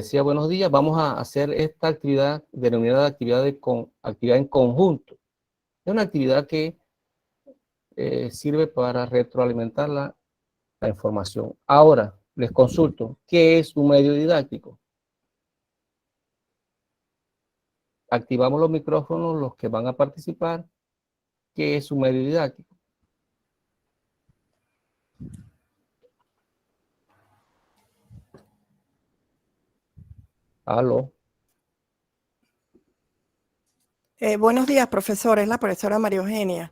decía, buenos días, vamos a hacer esta actividad denominada actividad en conjunto. Es una actividad que sirve para retroalimentar la información. Ahora, les consulto, ¿qué es un medio didáctico? Activamos los micrófonos, los que van a participar. ¿Qué es un medio didáctico? Aló. Buenos días, profesor. Es la profesora María Eugenia.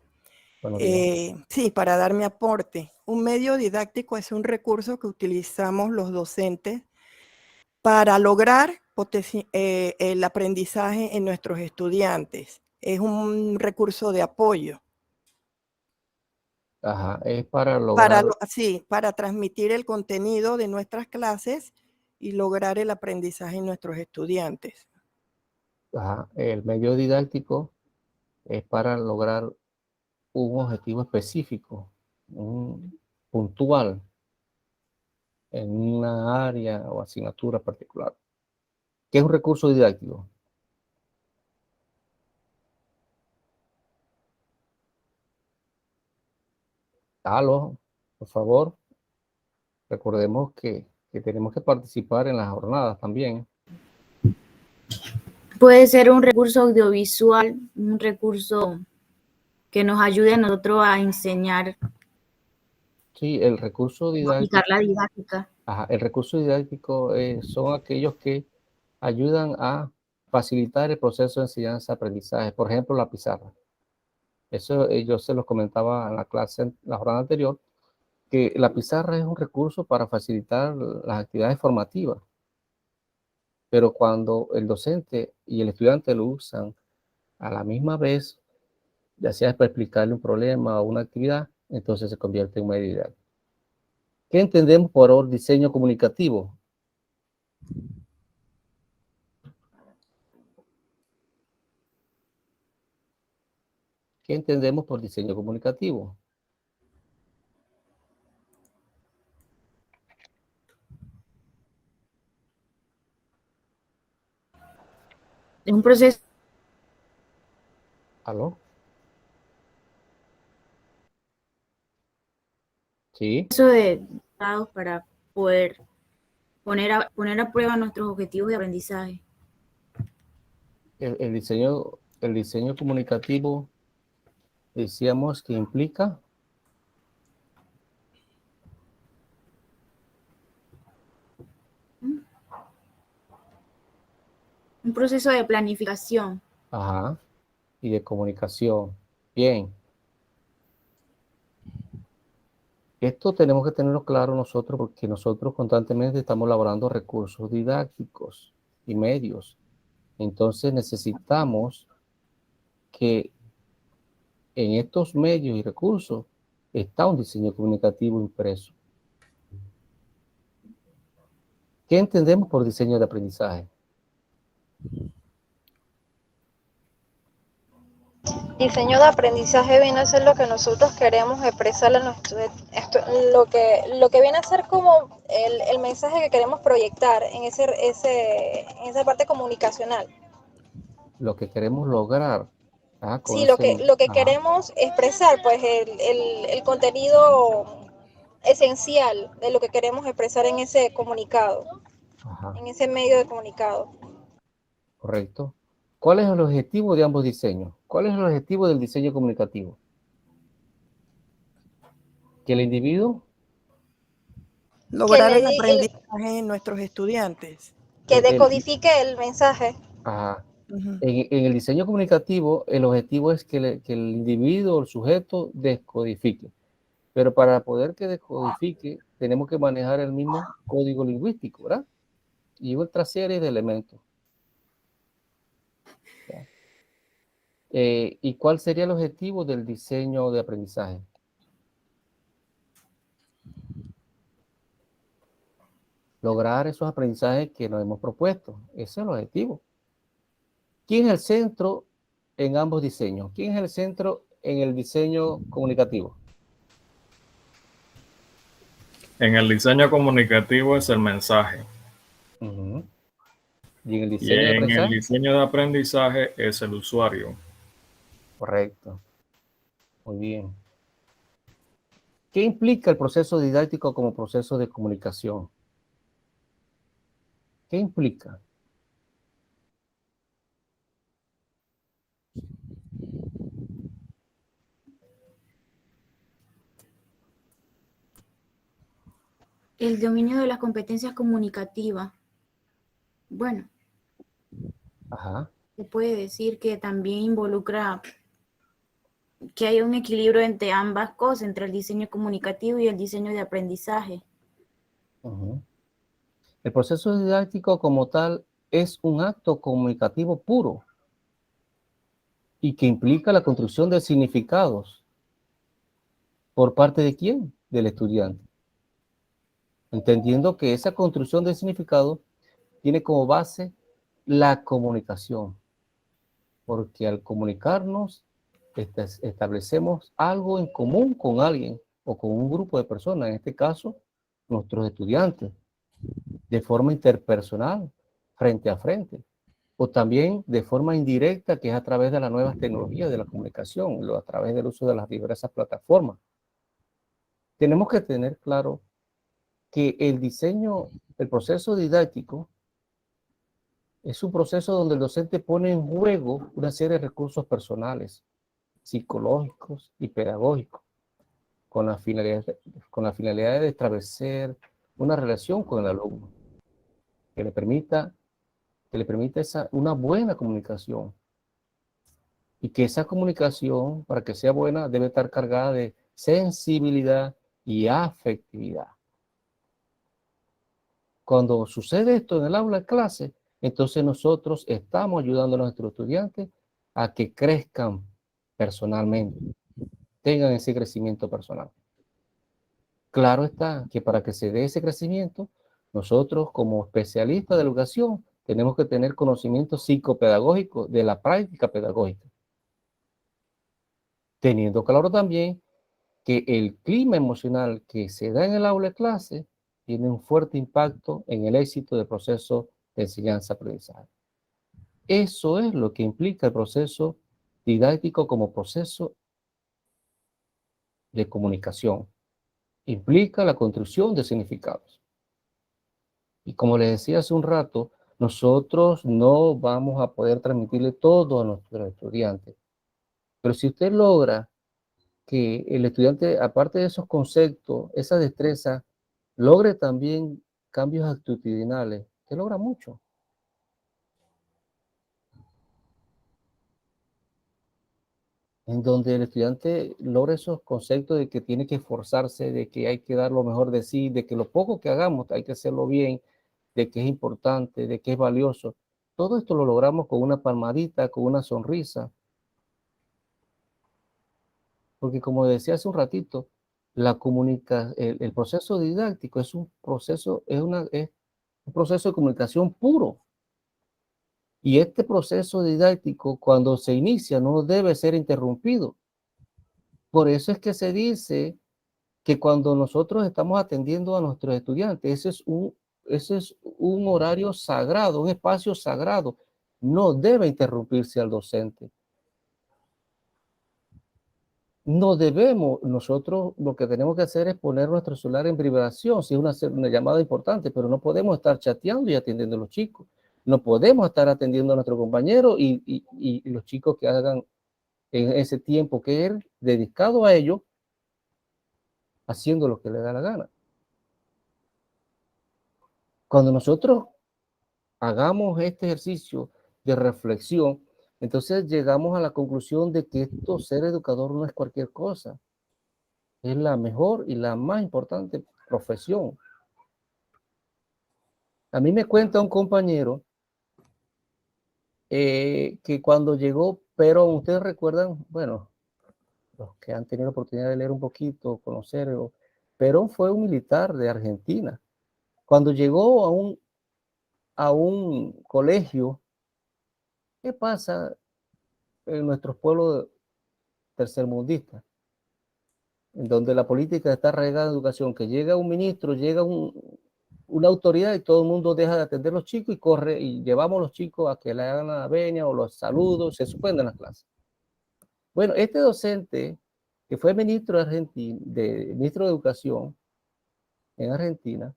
Buenos días. Sí, para dar mi aporte. Un medio didáctico es un recurso que utilizamos los docentes para lograr el aprendizaje en nuestros estudiantes. Es un recurso de apoyo. Ajá, es para lograr... Para transmitir el contenido de nuestras clases y lograr el aprendizaje en nuestros estudiantes. Ajá, el medio didáctico es para lograr un objetivo específico, puntual, en una área o asignatura particular. ¿Qué es un recurso didáctico? Aló, por favor. Recordemos que tenemos que participar en las jornadas también. Puede ser un recurso audiovisual, un recurso que nos ayude a nosotros a enseñar. Sí, el recurso didáctico. La didáctica. Ajá, el recurso didáctico son aquellos que ayudan a facilitar el proceso de enseñanza-aprendizaje. Por ejemplo, la pizarra. Eso yo se los comentaba en la clase, en la jornada anterior, que la pizarra es un recurso para facilitar las actividades formativas. Pero cuando el docente y el estudiante lo usan a la misma vez, ya sea para explicarle un problema o una actividad, entonces se convierte en un medio didáctico. ¿Qué entendemos por diseño comunicativo? ¿Qué entendemos por diseño comunicativo? Es un proceso. ¿Aló? Sí. Para poder poner a prueba nuestros objetivos de aprendizaje. El diseño comunicativo, decíamos que implica un proceso de planificación. Ajá, y de comunicación. Bien. Esto tenemos que tenerlo claro nosotros porque nosotros constantemente estamos elaborando recursos didácticos y medios. Entonces necesitamos que en estos medios y recursos está un diseño comunicativo impreso. ¿Qué entendemos por diseño de aprendizaje? Diseño de aprendizaje viene a ser lo que nosotros queremos expresarle a nuestro, lo que viene a ser como el mensaje que queremos proyectar en esa parte comunicacional. Lo que queremos lograr. Sí, lo que queremos expresar, pues el contenido esencial de lo que queremos expresar en ese comunicado, en ese medio de comunicado. Correcto. ¿Cuál es el objetivo de ambos diseños? ¿Cuál es el objetivo del diseño comunicativo? Que el individuo lograr el aprendizaje en nuestros estudiantes. Que decodifique el mensaje. Ajá. En el diseño comunicativo, el objetivo es que el individuo, el sujeto, descodifique. Pero para poder que descodifique, tenemos que manejar el mismo código lingüístico, ¿verdad? Y otra serie de elementos. ¿Y cuál sería el objetivo del diseño de aprendizaje? Lograr esos aprendizajes que nos hemos propuesto. Ese es el objetivo. ¿Quién es el centro en ambos diseños? ¿Quién es el centro en el diseño comunicativo? En el diseño comunicativo es el mensaje. Y en el Y diseño de en el aprendizaje, diseño de aprendizaje es el usuario. correcto. Muy bien. ¿Qué implica el proceso didáctico como proceso de comunicación? ¿Qué implica? El dominio de las competencias comunicativas. Bueno, Ajá. se puede decir que también involucra que haya un equilibrio entre ambas cosas, entre el diseño comunicativo y el diseño de aprendizaje. Ujú. El proceso didáctico como tal es un acto comunicativo puro y que implica la construcción de significados. ¿Por parte de quién? Del estudiante. Entendiendo que esa construcción de significado tiene como base la comunicación, porque al comunicarnos establecemos algo en común con alguien o con un grupo de personas, en este caso, nuestros estudiantes, de forma interpersonal, frente a frente, o también de forma indirecta, que es a través de las nuevas tecnologías de la comunicación, a través del uso de las diversas plataformas. Tenemos que tener claro que el diseño, el proceso didáctico, es un proceso donde el docente pone en juego una serie de recursos personales, psicológicos y pedagógicos, con la finalidad de establecer una relación con el alumno que le permita, una buena comunicación, y que esa comunicación, para que sea buena, debe estar cargada de sensibilidad y afectividad. Cuando sucede esto en el aula de clase, entonces nosotros estamos ayudando a nuestros estudiantes a que crezcan personalmente, tengan ese crecimiento personal. Claro está que para que se dé ese crecimiento, nosotros como especialistas de educación tenemos que tener conocimiento psicopedagógico de la práctica pedagógica, teniendo claro también que el clima emocional que se da en el aula de clase tiene un fuerte impacto en el éxito del proceso de enseñanza-aprendizaje. Eso es lo que implica el proceso didáctico como proceso de comunicación. Implica la construcción de significados. Y como les decía hace un rato, nosotros no vamos a poder transmitirle todo a nuestros estudiantes. Pero si usted logra que el estudiante, aparte de esos conceptos, esa destreza, logre también cambios actitudinales, usted logra mucho. En donde el estudiante logra esos conceptos de que tiene que esforzarse, de que hay que dar lo mejor de sí, de que lo poco que hagamos hay que hacerlo bien, de que es importante, de que es valioso. Todo esto lo logramos con una palmadita, con una sonrisa, porque como decía hace un ratito, el proceso didáctico es un proceso, es un proceso de comunicación puro. Y este proceso didáctico, cuando se inicia, no debe ser interrumpido. Por eso es que se dice que cuando nosotros estamos atendiendo a nuestros estudiantes, ese es un horario sagrado, un espacio sagrado. No debe interrumpirse al docente. No debemos, nosotros lo que tenemos que hacer es poner nuestro celular en vibración, si es una llamada importante, pero no podemos estar chateando y atendiendo a los chicos. No podemos estar atendiendo a nuestro compañero y los chicos que hagan en ese tiempo que es dedicado a ellos, haciendo lo que les da la gana. Cuando nosotros hagamos este ejercicio de reflexión, entonces llegamos a la conclusión de que esto, ser educador, no es cualquier cosa. Es la mejor y la más importante profesión. A mí me cuenta un compañero que cuando llegó Perón, ustedes recuerdan, bueno, los que han tenido la oportunidad de leer un poquito, conocer, Perón fue un militar de Argentina. Cuando llegó a un colegio, ¿qué pasa en nuestros pueblos tercermundistas? En donde la política está arraigada en educación, que llega un ministro, llega una autoridad y todo el mundo deja de atender a los chicos y corre y llevamos a los chicos a que le hagan la venia o los saludos, se suspenden las clases. Bueno, este docente, que fue ministro ministro de Educación en Argentina,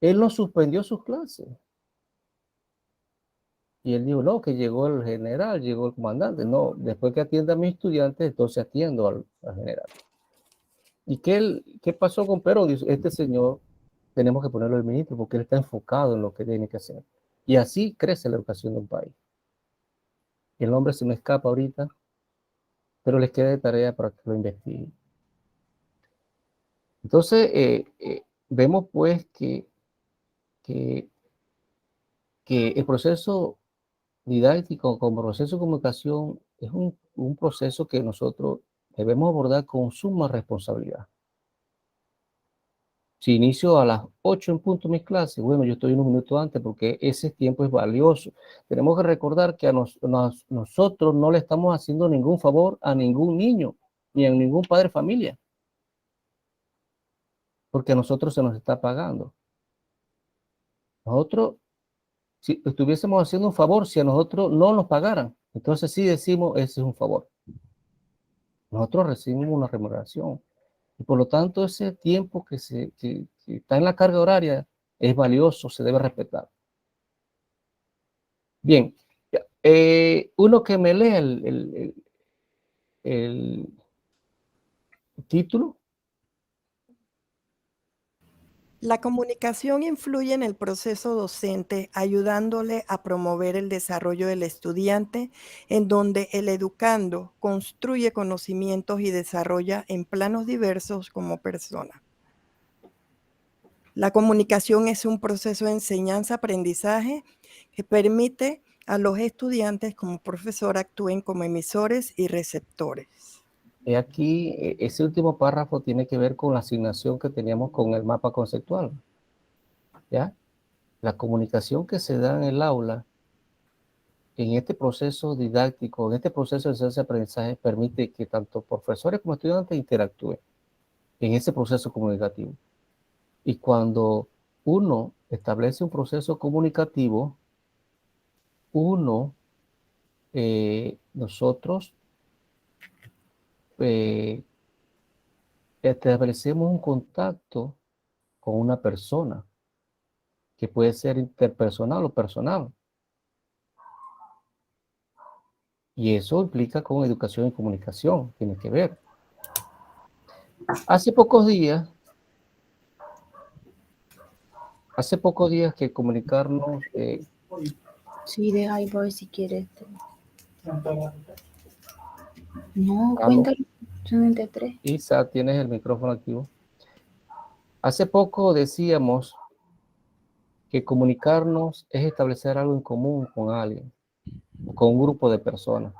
él no suspendió sus clases. Y él dijo, no, que llegó el general, llegó el comandante. No, después que atienda a mis estudiantes, entonces atiendo al general. ¿Y qué pasó con Perón? Dice, este señor tenemos que ponerlo de ministro porque él está enfocado en lo que tiene que hacer. Y así crece la educación de un país. El nombre se me escapa ahorita, pero les queda de tarea para que lo investiguen. Entonces, vemos pues que el proceso didáctico como proceso de comunicación es un proceso que nosotros debemos abordar con suma responsabilidad. Si inicio a las 8 en punto mis clases, bueno, yo estoy 1 minuto antes porque ese tiempo es valioso. Tenemos que recordar que nosotros no le estamos haciendo ningún favor a ningún niño, ni a ningún padre de familia, porque a nosotros se nos está pagando. Nosotros, si estuviésemos haciendo un favor, si a nosotros no nos pagaran, entonces sí decimos, ese es un favor. Nosotros recibimos una remuneración. Y por lo tanto, ese tiempo que está en la carga horaria es valioso, se debe respetar. Bien, uno que me lea el título. La comunicación influye en el proceso docente, ayudándole a promover el desarrollo del estudiante, en donde el educando construye conocimientos y desarrolla en planos diversos como persona. La comunicación es un proceso de enseñanza-aprendizaje que permite a los estudiantes como profesor actúen como emisores y receptores. Aquí, ese último párrafo tiene que ver con la asignación que teníamos con el mapa conceptual. ¿Ya? La comunicación que se da en el aula, en este proceso didáctico, en este proceso de enseñanza-aprendizaje, permite que tanto profesores como estudiantes interactúen en ese proceso comunicativo. Y cuando uno establece un proceso comunicativo, nosotros establecemos un contacto con una persona que puede ser interpersonal o personal. Y eso implica con educación y comunicación, tiene que ver. Hace pocos días que comunicarnos... Sí, deja ahí para ver si quieres. No, ¿Aló? cuéntalo. Son entre 3. Isa, tienes el micrófono activo. Hace poco decíamos que comunicarnos es establecer algo en común con alguien, o con un grupo de personas,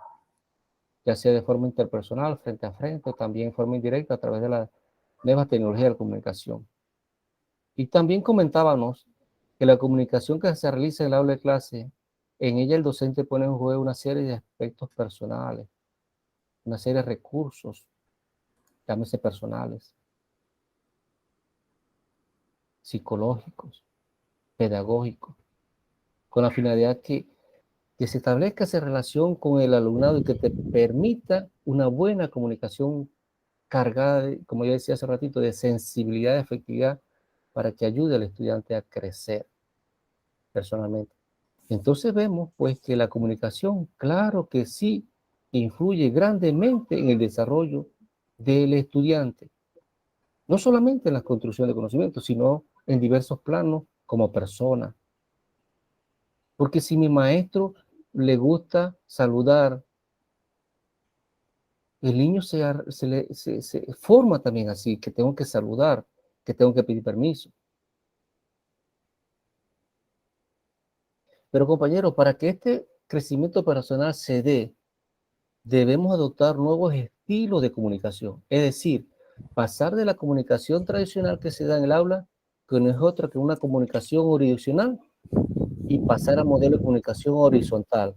ya sea de forma interpersonal, frente a frente, o también de forma indirecta a través de la nueva tecnología de la comunicación. Y también comentábamos que la comunicación que se realiza en el aula de clase, en ella el docente pone en juego una serie de aspectos personales, una serie de recursos, llámese personales, psicológicos, pedagógicos, con la finalidad que se establezca esa relación con el alumnado y que te permita una buena comunicación cargada, como ya decía hace ratito, de sensibilidad y efectividad para que ayude al estudiante a crecer personalmente. Entonces vemos pues que la comunicación, claro que sí, influye grandemente en el desarrollo del estudiante, no solamente en la construcción de conocimientos, sino en diversos planos como persona. Porque si mi maestro le gusta saludar, el niño se forma también así, que tengo que saludar, que tengo que pedir permiso. Pero compañeros, para que este crecimiento personal se dé, debemos adoptar nuevos estilos de comunicación. Es decir, pasar de la comunicación tradicional que se da en el aula, que no es otra que una comunicación unidireccional, y pasar al modelo de comunicación horizontal,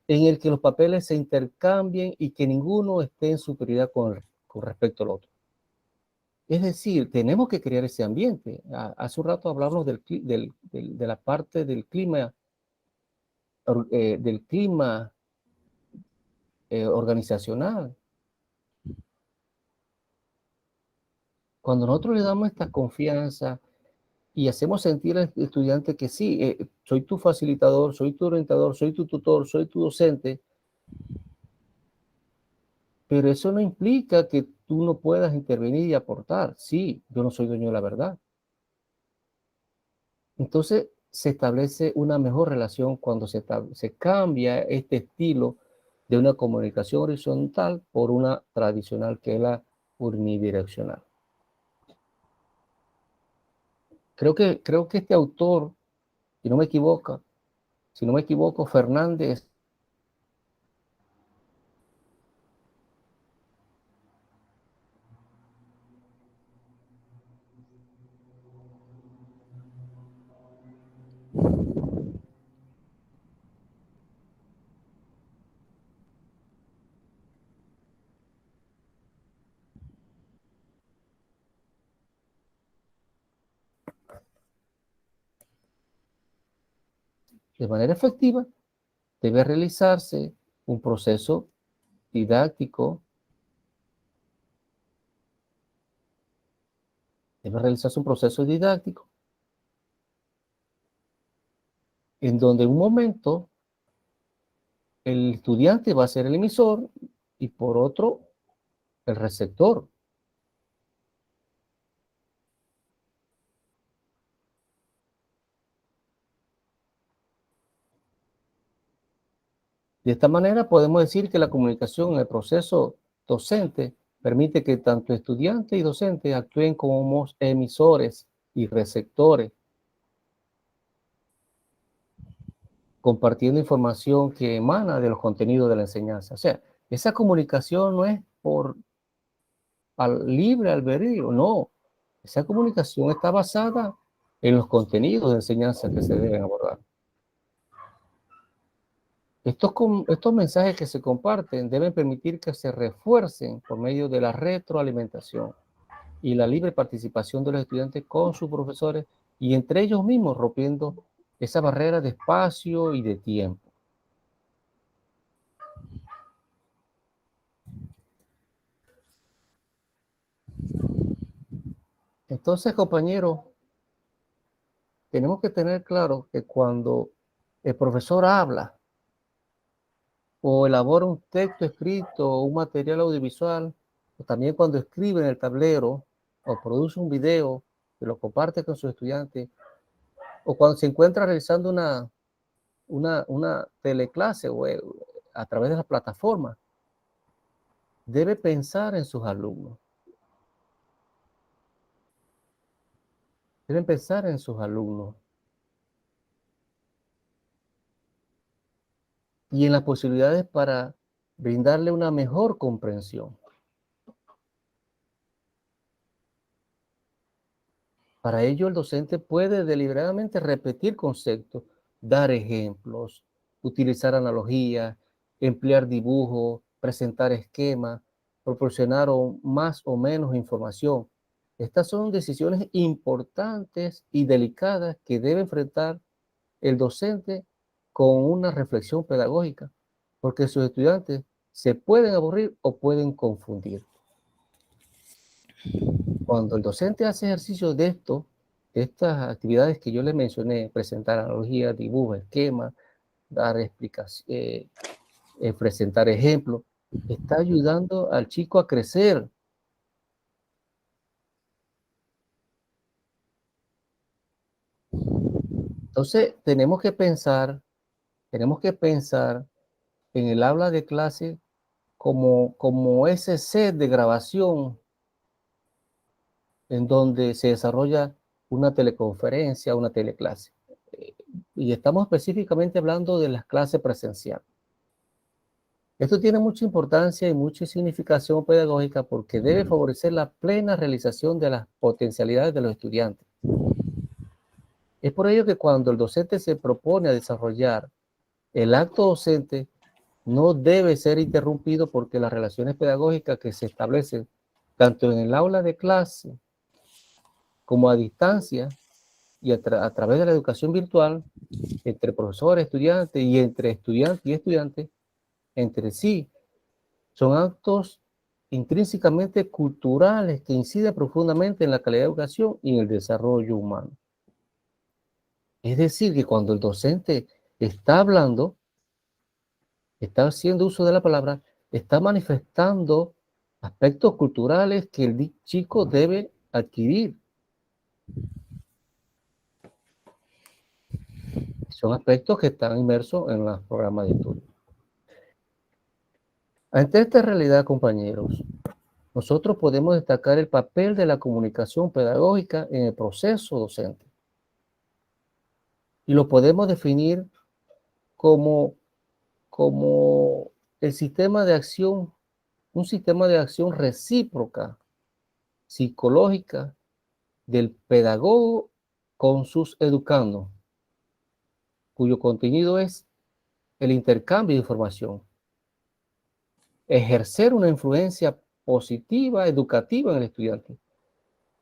en el que los papeles se intercambien y que ninguno esté en superioridad con respecto al otro. Es decir, tenemos que crear ese ambiente. Hace un rato hablamos de la parte del clima, organizacional. Cuando nosotros le damos esta confianza y hacemos sentir al estudiante que sí, soy tu facilitador, soy tu orientador, soy tu tutor, soy tu docente, pero eso no implica que tú no puedas intervenir y aportar. Sí, yo no soy dueño de la verdad. Entonces se establece una mejor relación cuando se cambia este estilo de una comunicación horizontal por una tradicional que es la unidireccional. Creo que este autor, si no me equivoco, Fernández, de manera efectiva, debe realizarse un proceso didáctico, en donde en un momento el estudiante va a ser el emisor y por otro el receptor. De esta manera podemos decir que la comunicación en el proceso docente permite que tanto estudiante y docente actúen como emisores y receptores, compartiendo información que emana de los contenidos de la enseñanza. O sea, esa comunicación no es por libre albedrío, no. Esa comunicación está basada en los contenidos de enseñanza que se deben abordar. Estos mensajes que se comparten deben permitir que se refuercen por medio de la retroalimentación y la libre participación de los estudiantes con sus profesores y entre ellos mismos, rompiendo esa barrera de espacio y de tiempo. Entonces, compañeros, tenemos que tener claro que cuando el profesor habla o elabora un texto escrito o un material audiovisual, o también cuando escribe en el tablero o produce un video que lo comparte con sus estudiantes, o cuando se encuentra realizando una teleclase o a través de la plataforma, debe pensar en sus alumnos. Deben pensar en sus alumnos y en las posibilidades para brindarle una mejor comprensión. Para ello, el docente puede deliberadamente repetir conceptos, dar ejemplos, utilizar analogías, emplear dibujos, presentar esquemas, proporcionar más o menos información. Estas son decisiones importantes y delicadas que debe enfrentar el docente con una reflexión pedagógica, porque sus estudiantes se pueden aburrir o pueden confundir. Cuando el docente hace ejercicio de estas actividades que yo les mencioné, presentar analogías, dibujos, esquemas, dar explicaciones, presentar ejemplos, está ayudando al chico a crecer. Entonces, tenemos que pensar en el aula de clase como ese set de grabación en donde se desarrolla una teleconferencia, una teleclase. Y estamos específicamente hablando de las clases presenciales. Esto tiene mucha importancia y mucha significación pedagógica porque debe favorecer la plena realización de las potencialidades de los estudiantes. Es por ello que cuando el docente se propone a desarrollar el acto docente, no debe ser interrumpido porque las relaciones pedagógicas que se establecen tanto en el aula de clase como a distancia y a través de la educación virtual, entre profesores, estudiantes y entre estudiantes y estudiantes, entre sí, son actos intrínsecamente culturales que inciden profundamente en la calidad de educación y en el desarrollo humano. Es decir, que cuando el docente está hablando, está haciendo uso de la palabra, está manifestando aspectos culturales que el chico debe adquirir. Son aspectos que están inmersos en los programas de estudio. Ante esta realidad, compañeros, nosotros podemos destacar el papel de la comunicación pedagógica en el proceso docente. Y lo podemos definir como el sistema de acción, un sistema de acción recíproca, psicológica, del pedagogo con sus educandos, cuyo contenido es el intercambio de información, ejercer una influencia positiva, educativa en el estudiante,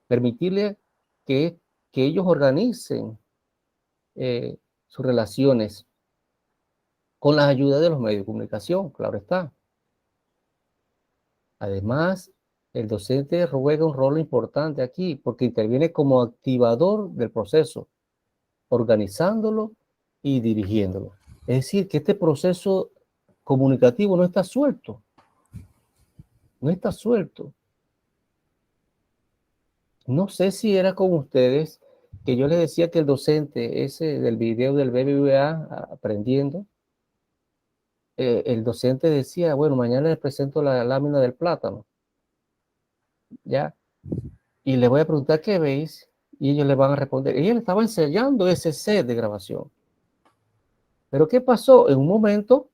permitirle que ellos organicen sus relaciones con la ayuda de los medios de comunicación, claro está. Además, el docente juega un rol importante aquí porque interviene como activador del proceso, organizándolo y dirigiéndolo. Es decir, que este proceso comunicativo no está suelto, no está suelto. No sé si era con ustedes que yo les decía que el docente ese del video del BBVA aprendiendo, el docente decía, bueno, mañana les presento la lámina del plátano, ¿ya? Y les voy a preguntar qué veis, y ellos le van a responder. Y él estaba ensayando ese set de grabación. Pero ¿qué pasó? En un momento,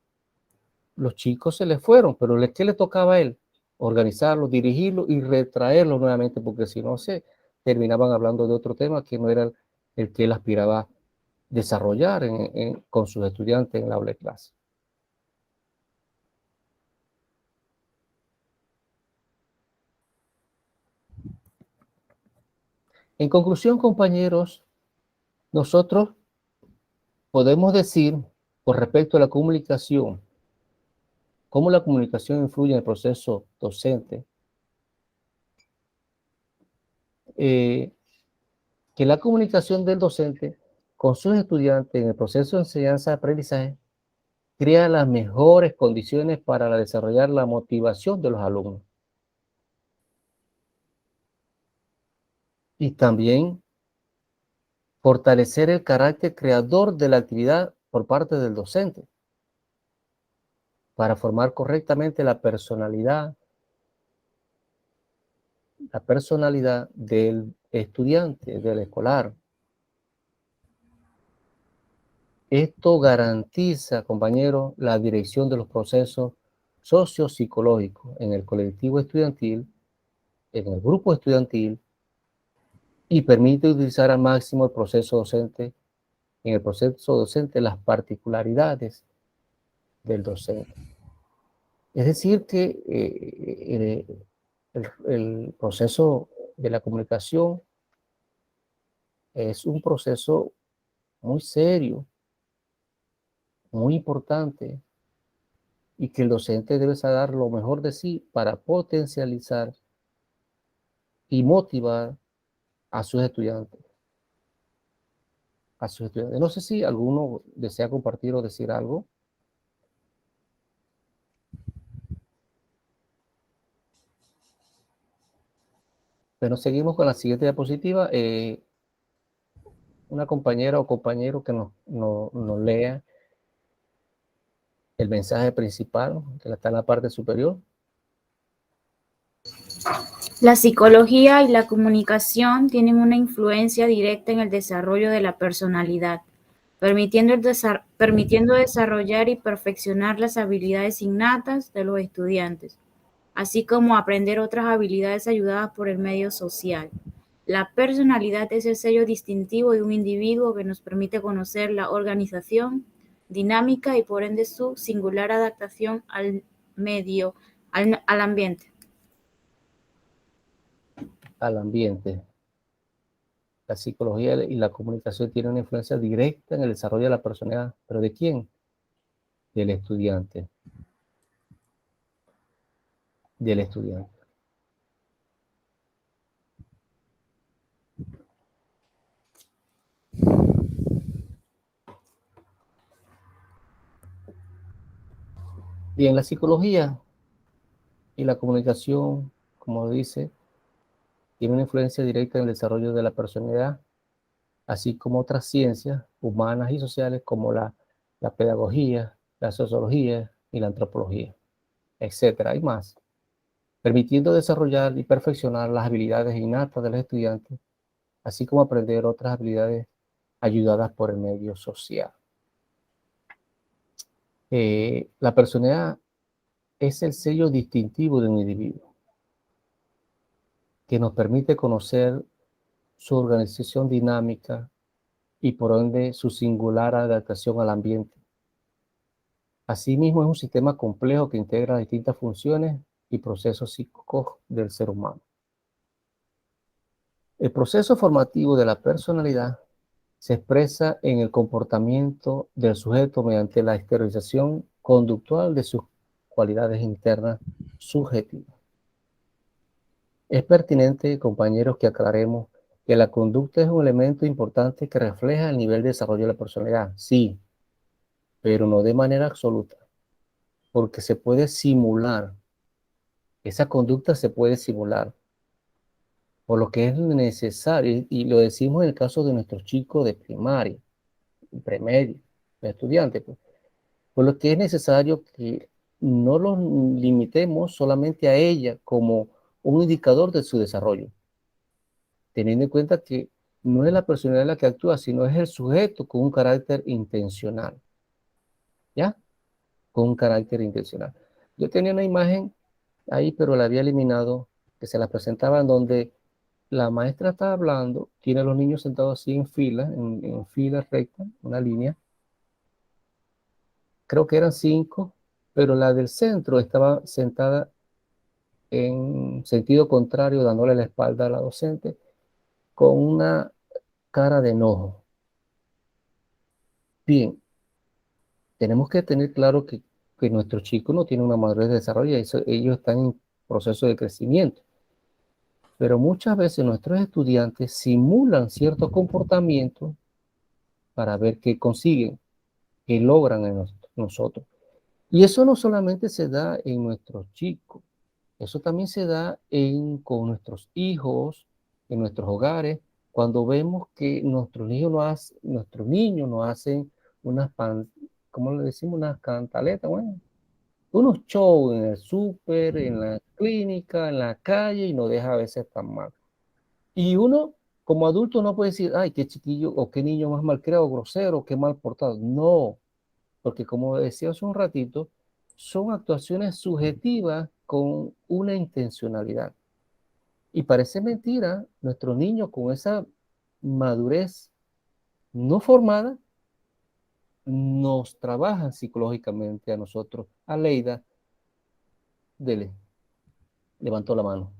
los chicos se les fueron, pero ¿qué le tocaba a él? Organizarlo, dirigirlo y retraerlo nuevamente, porque si no se terminaban hablando de otro tema que no era el que él aspiraba a desarrollar con sus estudiantes en la aula de clase. En conclusión, compañeros, nosotros podemos decir, con respecto a la comunicación, cómo la comunicación influye en el proceso docente, que la comunicación del docente con sus estudiantes en el proceso de enseñanza-aprendizaje crea las mejores condiciones para desarrollar la motivación de los alumnos. Y también fortalecer el carácter creador de la actividad por parte del docente para formar correctamente la personalidad del estudiante, del escolar. Esto garantiza, compañeros, la dirección de los procesos sociopsicológicos en el colectivo estudiantil, en el grupo estudiantil, y permite utilizar al máximo el proceso docente, en el proceso docente las particularidades del docente. Es decir, que el proceso de la comunicación es un proceso muy serio, muy importante, y que el docente debe dar lo mejor de sí para potencializar y motivar a sus estudiantes. No sé si alguno desea compartir o decir algo. Pero seguimos con la siguiente diapositiva. Una compañera o compañero que nos lea el mensaje principal, que está en la parte superior. La psicología y la comunicación tienen una influencia directa en el desarrollo de la personalidad, permitiendo desarrollar y perfeccionar las habilidades innatas de los estudiantes, así como aprender otras habilidades ayudadas por el medio social. La personalidad es el sello distintivo de un individuo que nos permite conocer la organización, dinámica y por ende su singular adaptación al medio, al ambiente. al ambiente. La psicología y la comunicación tienen una influencia directa en el desarrollo de la personalidad. ¿Pero de quién? Del estudiante. Del estudiante. Bien, la psicología y la comunicación, como dice, tiene una influencia directa en el desarrollo de la personalidad, así como otras ciencias humanas y sociales como la pedagogía, la sociología y la antropología, etcétera, y más, permitiendo desarrollar y perfeccionar las habilidades innatas de los estudiantes, así como aprender otras habilidades ayudadas por el medio social. La personalidad es el sello distintivo de un individuo que nos permite conocer su organización dinámica y por ende su singular adaptación al ambiente. Asimismo, es un sistema complejo que integra distintas funciones y procesos psíquicos del ser humano. El proceso formativo de la personalidad se expresa en el comportamiento del sujeto mediante la exteriorización conductual de sus cualidades internas subjetivas. Es pertinente, compañeros, que aclaremos que la conducta es un elemento importante que refleja el nivel de desarrollo de la personalidad, sí, pero no de manera absoluta, porque se puede simular, esa conducta se puede simular, por lo que es necesario, y lo decimos en el caso de nuestros chicos de primaria, premedio, de estudiantes, pues, por lo que es necesario que no los limitemos solamente a ella como un indicador de su desarrollo, teniendo en cuenta que no es la personalidad la que actúa, sino es el sujeto con un carácter intencional, ¿ya? Con un carácter intencional. Yo tenía una imagen ahí, pero la había eliminado, que se la presentaba en donde la maestra está hablando, tiene a los niños sentados así en fila, en fila recta, una línea. Creo que eran 5, pero la del centro estaba sentada en sentido contrario, dándole la espalda a la docente, con una cara de enojo. Bien, tenemos que tener claro que nuestros chicos no tienen una madurez de desarrollo, ellos están en proceso de crecimiento. Pero muchas veces nuestros estudiantes simulan ciertos comportamientos para ver qué consiguen, qué logran en nosotros. Y eso no solamente se da en nuestros chicos, eso también se da con nuestros hijos, en nuestros hogares, cuando vemos que nuestros niños nos hacen ¿cómo le decimos? Unas cantaletas, bueno, unos shows en el súper, en la clínica, en la calle, y nos deja a veces tan mal. Y uno, como adulto, no puede decir, ay, qué chiquillo o qué niño más malcriado, grosero, qué mal portado. No, porque como decía hace un ratito, son actuaciones subjetivas con una intencionalidad. Y parece mentira, nuestros niños con esa madurez no formada nos trabajan psicológicamente a nosotros. Aleida, dele, levantó la mano.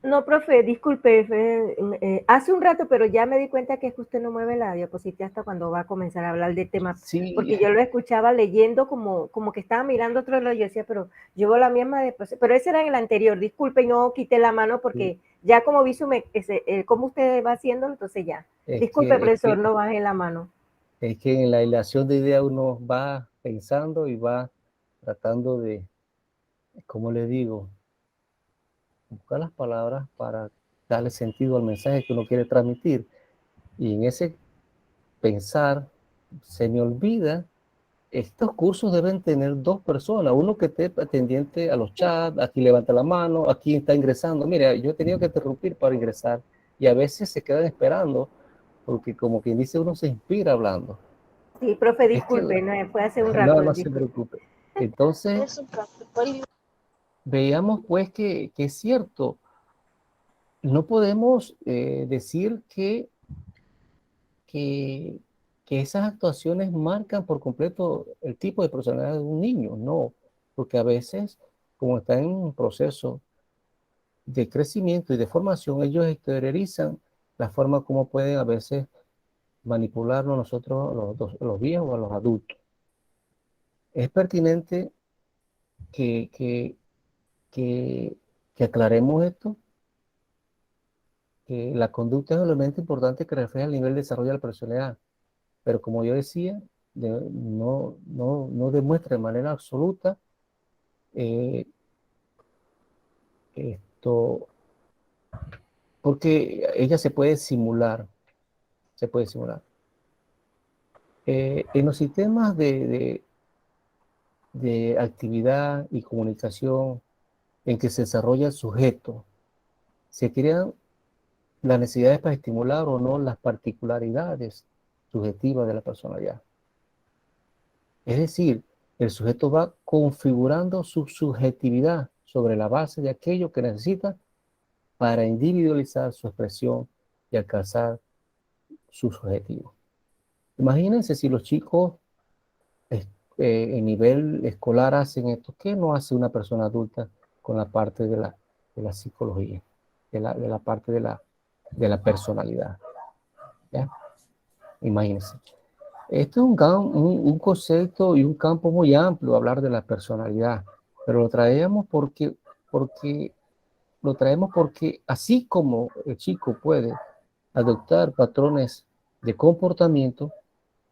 No, profe, disculpe, hace un rato, pero ya me di cuenta que es que usted no mueve la diapositiva hasta cuando va a comenzar a hablar del tema, Sí, porque yo lo escuchaba leyendo como que estaba mirando otro lado, yo decía, pero llevo la misma, pero ese era en el anterior, disculpe, y no quité la mano porque ya como vi cómo usted va haciéndolo, entonces ya. Disculpe, profesor, no bajé la mano. Es que en la hilación de ideas uno va pensando y va tratando de, ¿cómo le digo? Buscar las palabras para darle sentido al mensaje que uno quiere transmitir. Y en ese pensar se me olvida, estos cursos deben tener 2 personas, uno que esté pendiente a los chats, aquí levanta la mano, aquí está ingresando. Mira, yo he tenido que interrumpir para ingresar y a veces se quedan esperando porque como quien dice uno se inspira hablando. Sí, profe, Es que disculpe, no fue hace un nada rato. más se preocupe. Entonces, veíamos pues que es cierto, no podemos decir que, que esas actuaciones marcan por completo el tipo de personalidad de un niño, no, porque a veces, como está en un proceso de crecimiento y de formación, ellos exteriorizan la forma como pueden a veces manipularnos nosotros, los viejos o a los adultos. Es pertinente que, que, que, que aclaremos esto, que la conducta es un elemento importante que refleja el nivel de desarrollo de la personalidad, pero como yo decía, no demuestra de manera absoluta eh, esto, porque ella se puede simular, se puede simular. En los sistemas de actividad y comunicación en que se desarrolla el sujeto, se crean las necesidades para estimular o no las particularidades subjetivas de la personalidad. Es decir, el sujeto va configurando su subjetividad sobre la base de aquello que necesita para individualizar su expresión y alcanzar su objetivo. Imagínense si los chicos en nivel escolar hacen esto, ¿qué no hace una persona adulta con la parte de la psicología, de la parte de la personalidad? ¿Ya? Imagínense. Esto es un concepto y un campo muy amplio, hablar de la personalidad, pero lo traemos porque así como el chico puede adoptar patrones de comportamiento,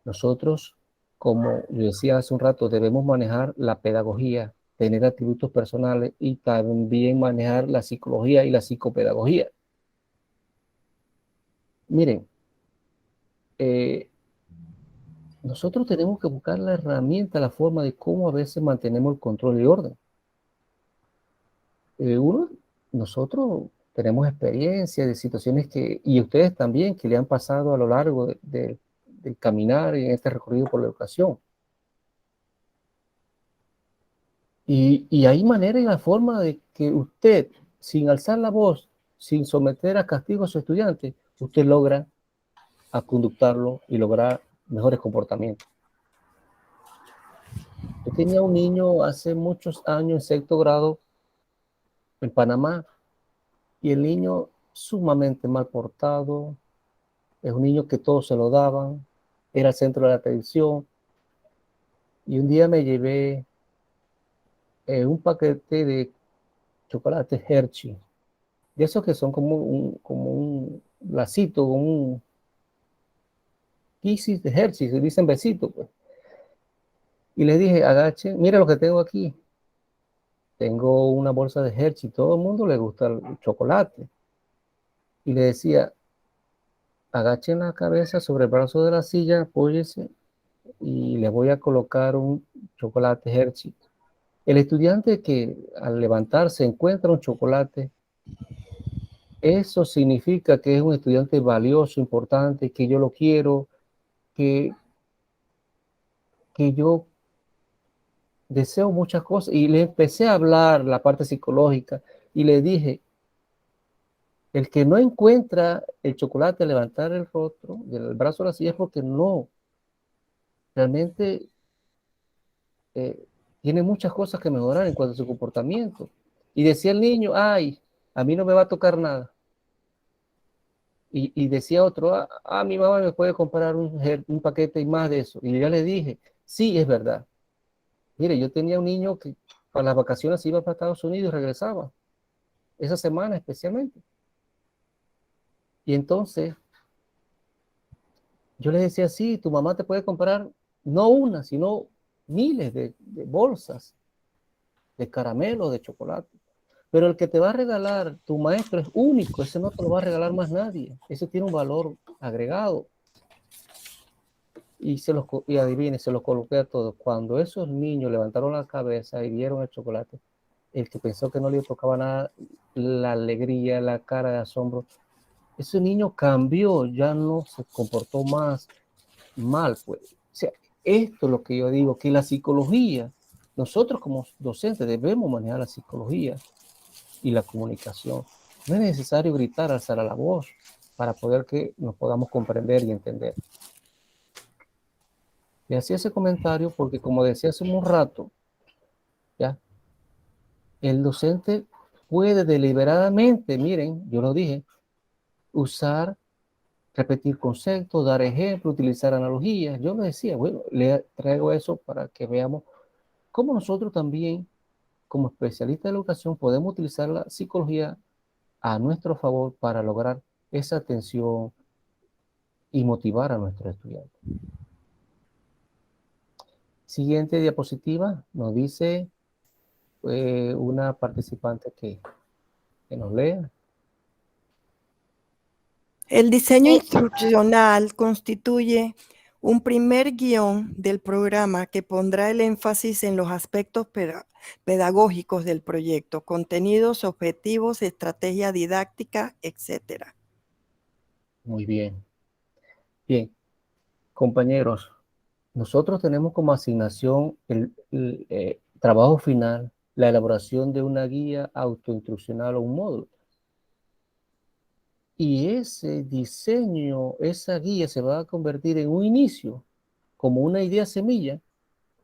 nosotros, como yo decía hace un rato, debemos manejar la pedagogía, tener atributos personales y también manejar la psicología y la psicopedagogía. Miren, nosotros tenemos que buscar la herramienta, la forma de cómo a veces mantenemos el control y orden. Nosotros tenemos experiencia de situaciones y ustedes también, que le han pasado a lo largo del caminar en este recorrido por la educación. Y hay manera y la forma de que usted, sin alzar la voz, sin someter a castigo a su estudiante, usted logra a conductarlo y lograr mejores comportamientos. Yo tenía un niño hace muchos años en sexto grado en Panamá y el niño sumamente mal portado, es un niño que todos se lo daban, era el centro de la atención y un día me llevé un paquete de chocolate Hershey, de esos que son como un lacito, un Kisses de Hershey, se dicen besitos, pues. Y le dije, agache, mira lo que tengo aquí. Tengo una bolsa de Hershey, todo el mundo le gusta el chocolate. Y le decía, agachen la cabeza sobre el brazo de la silla, apóyese y le voy a colocar un chocolate Hershey. El estudiante que al levantarse encuentra un chocolate, eso significa que es un estudiante valioso, importante, que yo lo quiero, que yo deseo muchas cosas. Y le empecé a hablar la parte psicológica y le dije, el que no encuentra el chocolate al levantar el rostro del brazo de la silla es porque no, realmente tiene muchas cosas que mejorar en cuanto a su comportamiento. Y decía el niño, ay, a mí no me va a tocar nada. Y decía otro, mi mamá me puede comprar un paquete y más de eso. Y yo le dije, sí, es verdad. Mire, yo tenía un niño que para las vacaciones iba para Estados Unidos y regresaba, esa semana especialmente. Y entonces yo le decía, sí, tu mamá te puede comprar no una, sino miles de bolsas de caramelo, de chocolate. Pero el que te va a regalar tu maestro es único, ese no te lo va a regalar más nadie. Ese tiene un valor agregado. Y adivine, se los coloqué a todos. Cuando esos niños levantaron la cabeza y vieron el chocolate, el que pensó que no le tocaba nada, la alegría, la cara de asombro, ese niño cambió, ya no se comportó más mal, pues. O sea, esto es lo que yo digo, que la psicología, nosotros como docentes debemos manejar la psicología y la comunicación. No es necesario gritar, alzar a la voz para poder que nos podamos comprender y entender. Y hacía ese comentario porque, como decía hace un rato, ¿ya? El docente puede deliberadamente, miren, yo lo dije, usar, repetir conceptos, dar ejemplos, utilizar analogías. Yo le decía, bueno, le traigo eso para que veamos cómo nosotros también, como especialistas de la educación, podemos utilizar la psicología a nuestro favor para lograr esa atención y motivar a nuestros estudiantes. Siguiente diapositiva nos dice una participante que nos lea. El diseño instruccional constituye un primer guión del programa que pondrá el énfasis en los aspectos pedagógicos del proyecto, contenidos, objetivos, estrategia didáctica, etc. Muy bien. Bien, compañeros, nosotros tenemos como asignación el trabajo final, la elaboración de una guía autoinstruccional o un módulo. Y ese diseño, esa guía se va a convertir en un inicio, como una idea semilla,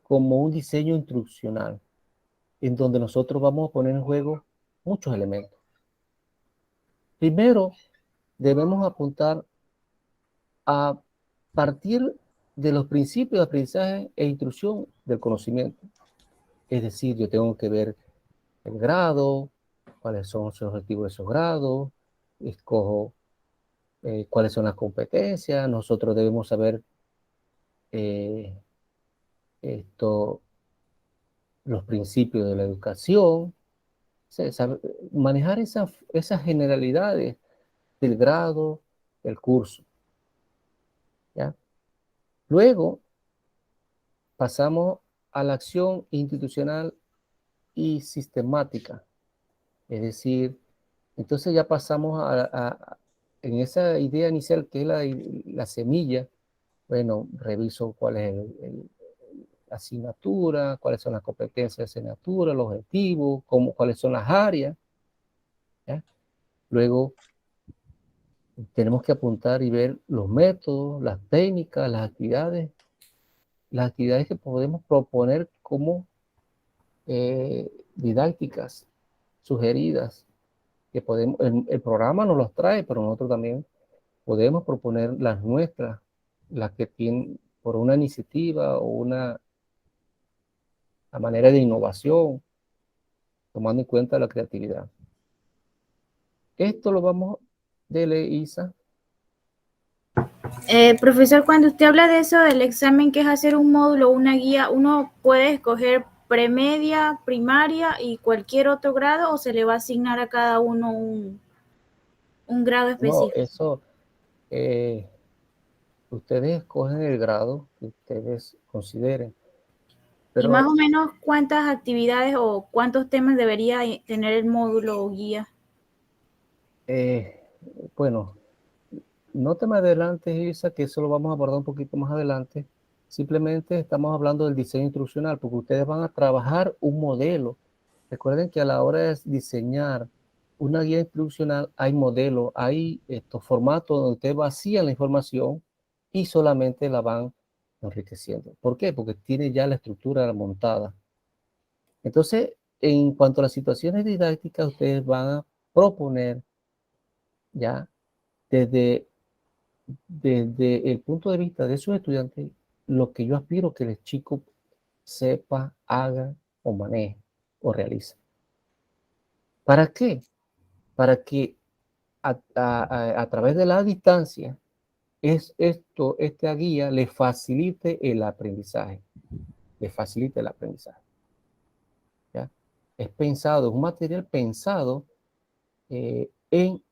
como un diseño instruccional, en donde nosotros vamos a poner en juego muchos elementos. Primero, debemos apuntar a partir de los principios de aprendizaje e instrucción del conocimiento. Es decir, yo tengo que ver el grado, cuáles son los objetivos de esos grados, escojo cuáles son las competencias, nosotros debemos saber los principios de la educación, manejar esas generalidades del grado, del curso, ¿ya? Luego pasamos a la acción institucional y sistemática, es decir, entonces ya pasamos en esa idea inicial que es la semilla. Bueno, reviso cuál es la asignatura, cuáles son las competencias de asignatura, los objetivos, cuáles son las áreas, ¿ya? Luego tenemos que apuntar y ver los métodos, las técnicas, las actividades que podemos proponer como didácticas sugeridas, que podemos, el programa nos los trae, pero nosotros también podemos proponer las nuestras, las que tienen por una iniciativa o una manera de innovación, tomando en cuenta la creatividad. Esto lo vamos de leer, Isa. Profesor, cuando usted habla de eso del examen, que es hacer un módulo o una guía, ¿uno puede escoger premedia, primaria y cualquier otro grado, o se le va a asignar a cada uno un grado específico? No, eso, ustedes escogen el grado que ustedes consideren. Pero, ¿y más o menos cuántas actividades o cuántos temas debería tener el módulo o guía? bueno, no te me adelantes, Isa, que eso lo vamos a abordar un poquito más adelante. Simplemente estamos hablando del diseño instruccional, porque ustedes van a trabajar un modelo. Recuerden que a la hora de diseñar una guía instruccional hay modelos, hay estos formatos donde ustedes vacían la información y solamente la van enriqueciendo. ¿Por qué? Porque tiene ya la estructura montada. Entonces, en cuanto a las situaciones didácticas, ustedes van a proponer ya desde el punto de vista de sus estudiantes, lo que yo aspiro que el chico sepa, haga o maneje o realice. ¿Para qué? Para que a través de la distancia, esta guía le facilite el aprendizaje. Le facilite el aprendizaje. ¿Ya? Es pensado, es un material pensado en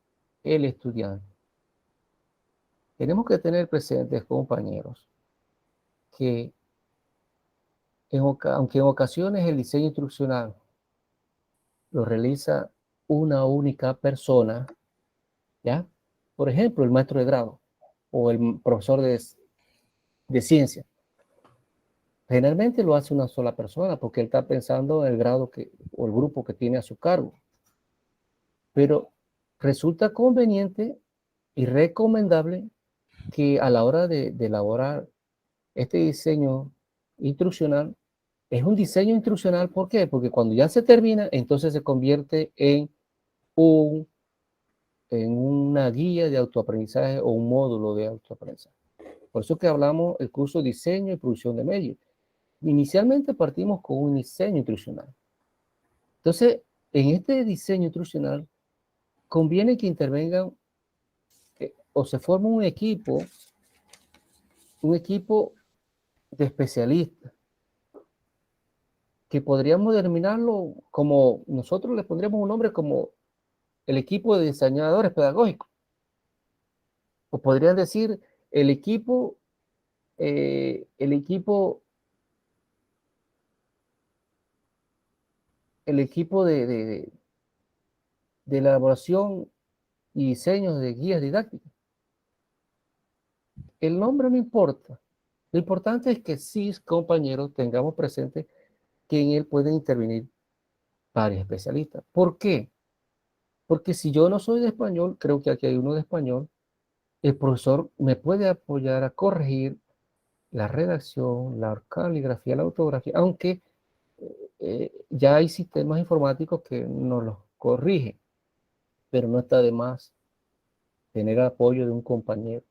el estudiante. Tenemos que tener presentes, compañeros, que aunque en ocasiones el diseño instruccional lo realiza una única persona, ¿ya? Por ejemplo, el maestro de grado o el profesor de ciencia. Generalmente lo hace una sola persona porque él está pensando en el grado o el grupo que tiene a su cargo. Pero resulta conveniente y recomendable que a la hora de elaborar este diseño instruccional, es un diseño instruccional, ¿por qué? Porque cuando ya se termina, entonces se convierte en en una guía de autoaprendizaje o un módulo de autoaprendizaje. Por eso que hablamos el curso Diseño y Producción de Medios. Inicialmente partimos con un diseño instruccional. Entonces, en este diseño instruccional, conviene que intervengan o se forme un equipo de especialistas, que podríamos denominarlo como, nosotros le pondríamos un nombre como el equipo de diseñadores pedagógicos. O podrían decir el equipo, eh, el equipo, el equipo de elaboración y diseño de guías didácticas. El nombre no importa. Lo importante es que sí, compañeros, tengamos presente que en él pueden intervenir varios especialistas. ¿Por qué? Porque si yo no soy de español, creo que aquí hay uno de español, el profesor me puede apoyar a corregir la redacción, la caligrafía, la ortografía, aunque ya hay sistemas informáticos que nos los corrigen, pero no está de más tener el apoyo de un compañero.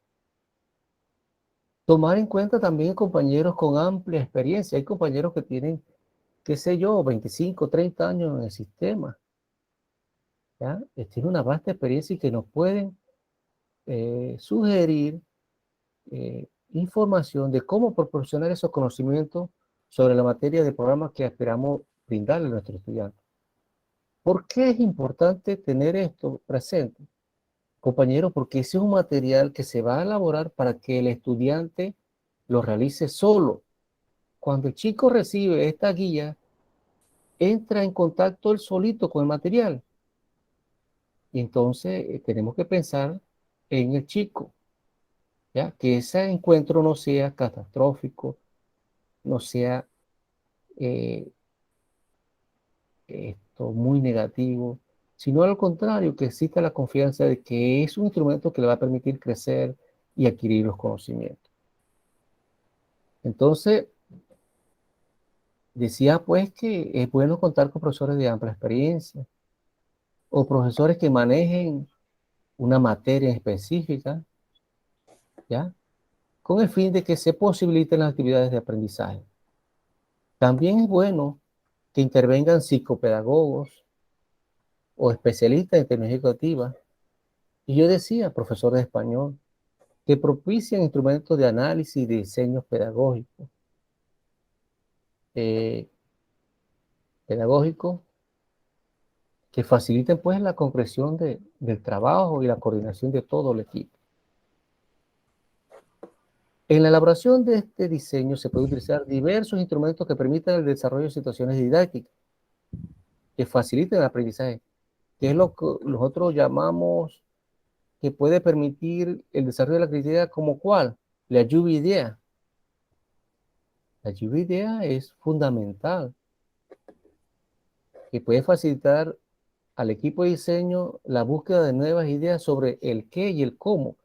Tomar en cuenta también compañeros con amplia experiencia. Hay compañeros que tienen, qué sé yo, 25, 30 años en el sistema, ¿ya? Tienen una vasta experiencia y que nos pueden sugerir información de cómo proporcionar esos conocimientos sobre la materia de programa que esperamos brindarle a nuestros estudiantes. ¿Por qué es importante tener esto presente, compañeros? Porque ese es un material que se va a elaborar para que el estudiante lo realice solo. Cuando el chico recibe esta guía, entra en contacto él solito con el material. Y entonces tenemos que pensar en el chico, ¿ya? Que ese encuentro no sea catastrófico, no sea muy negativo, sino al contrario, que exista la confianza de que es un instrumento que le va a permitir crecer y adquirir los conocimientos. Entonces, decía pues que es bueno contar con profesores de amplia experiencia o profesores que manejen una materia específica, ¿ya? Con el fin de que se posibiliten las actividades de aprendizaje. También es bueno que intervengan psicopedagogos o especialistas en tecnología educativa. Y yo decía, profesores de español, que propician instrumentos de análisis y diseños pedagógicos, eh, pedagógicos que faciliten pues la concreción del trabajo y la coordinación de todo el equipo. En la elaboración de este diseño se puede utilizar diversos instrumentos que permitan el desarrollo de situaciones didácticas, que faciliten el aprendizaje, que es lo que nosotros llamamos que puede permitir el desarrollo de la creatividad como cuál, la lluvia de ideas. La lluvia de ideas es fundamental, que puede facilitar al equipo de diseño la búsqueda de nuevas ideas sobre el qué y el cómo.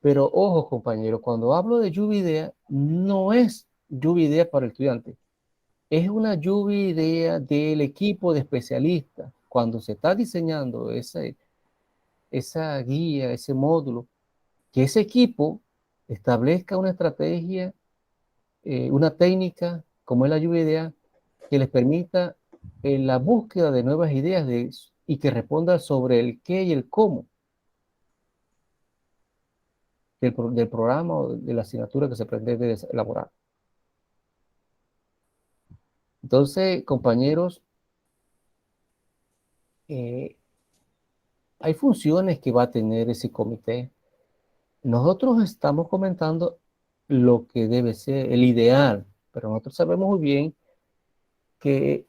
Pero ojo, compañero, cuando hablo de lluvia de ideas, no es lluvia de ideas para el estudiante, es una lluvia de ideas del equipo de especialistas. Cuando se está diseñando esa guía, ese módulo, que ese equipo establezca una estrategia, una técnica, como es la lluvia de ideas, que les permita la búsqueda de nuevas ideas y que responda sobre el qué y el cómo del programa o de la asignatura que se pretende elaborar. Entonces, compañeros, hay funciones que va a tener ese comité. Nosotros estamos comentando lo que debe ser el ideal, pero nosotros sabemos muy bien que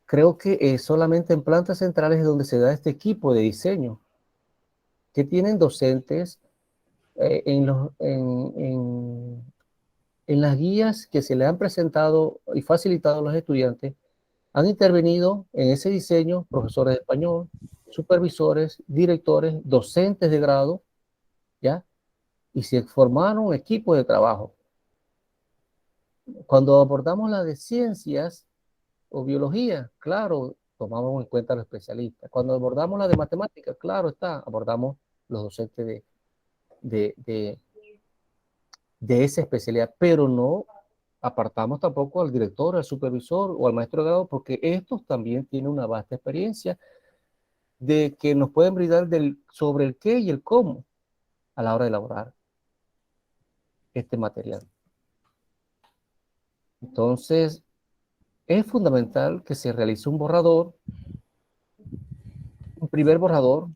creo que solamente en plantas centrales es donde se da este equipo de diseño, que tienen docentes en las guías que se le han presentado y facilitado a los estudiantes. Han intervenido en ese diseño profesores de español, supervisores, directores, docentes de grado, ¿ya? Y se formaron equipos de trabajo. Cuando abordamos la de ciencias o biología, claro, tomamos en cuenta a los especialistas. Cuando abordamos la de matemáticas, claro está, abordamos los docentes de esa especialidad, pero no apartamos tampoco al director, al supervisor o al maestro de grado, porque estos también tienen una vasta experiencia de que nos pueden brindar sobre el qué y el cómo a la hora de elaborar este material. Entonces, es fundamental que se realice un borrador, un primer borrador,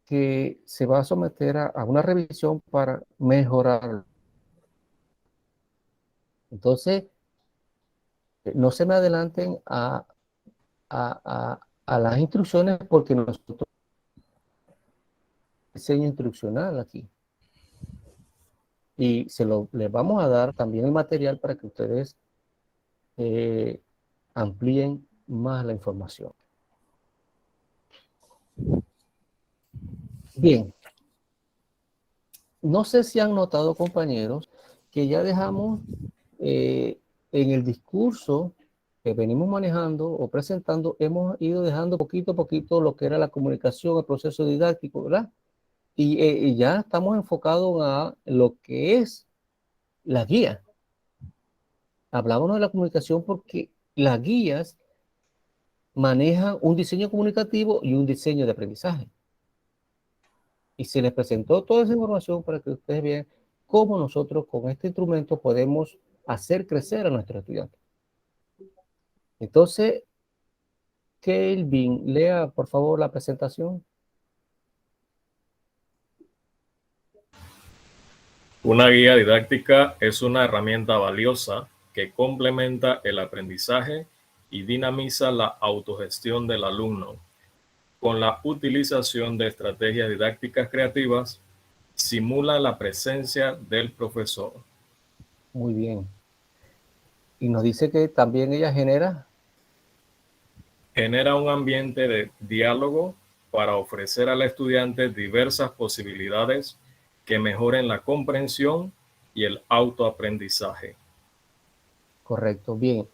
que se va a someter a una revisión para mejorar. Entonces, no se me adelanten a las instrucciones porque nosotros diseño instruccional aquí. Y les vamos a dar también el material para que ustedes amplíen más la información. Bien. No sé si han notado, compañeros, que ya dejamos en el discurso que venimos manejando o presentando, hemos ido dejando poquito a poquito lo que era la comunicación, el proceso didáctico, ¿verdad? Y ya estamos enfocados a lo que es la guía. Hablábamos de la comunicación porque las guías manejan un diseño comunicativo y un diseño de aprendizaje. Y se les presentó toda esa información para que ustedes vean cómo nosotros con este instrumento podemos hacer crecer a nuestros estudiantes. Entonces, Kelvin, lea por favor la presentación. Una guía didáctica es una herramienta valiosa que complementa el aprendizaje y dinamiza la autogestión del alumno. Con la utilización de estrategias didácticas creativas, simula la presencia del profesor. Muy bien. Y nos dice que también ella genera un ambiente de diálogo para ofrecer al estudiante diversas posibilidades que mejoren la comprensión y el autoaprendizaje. correcto, bien.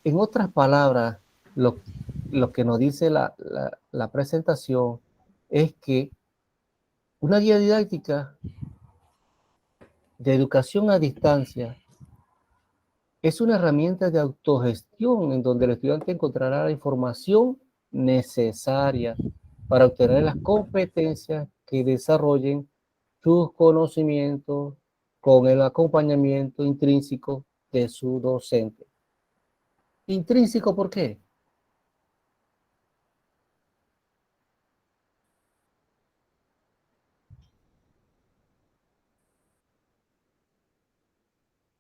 En otras palabras, lo que nos dice la presentación es que una guía didáctica de educación a distancia es una herramienta de autogestión en donde el estudiante encontrará la información necesaria para obtener las competencias que desarrollen sus conocimientos con el acompañamiento intrínseco de su docente. ¿Intrínseco por qué?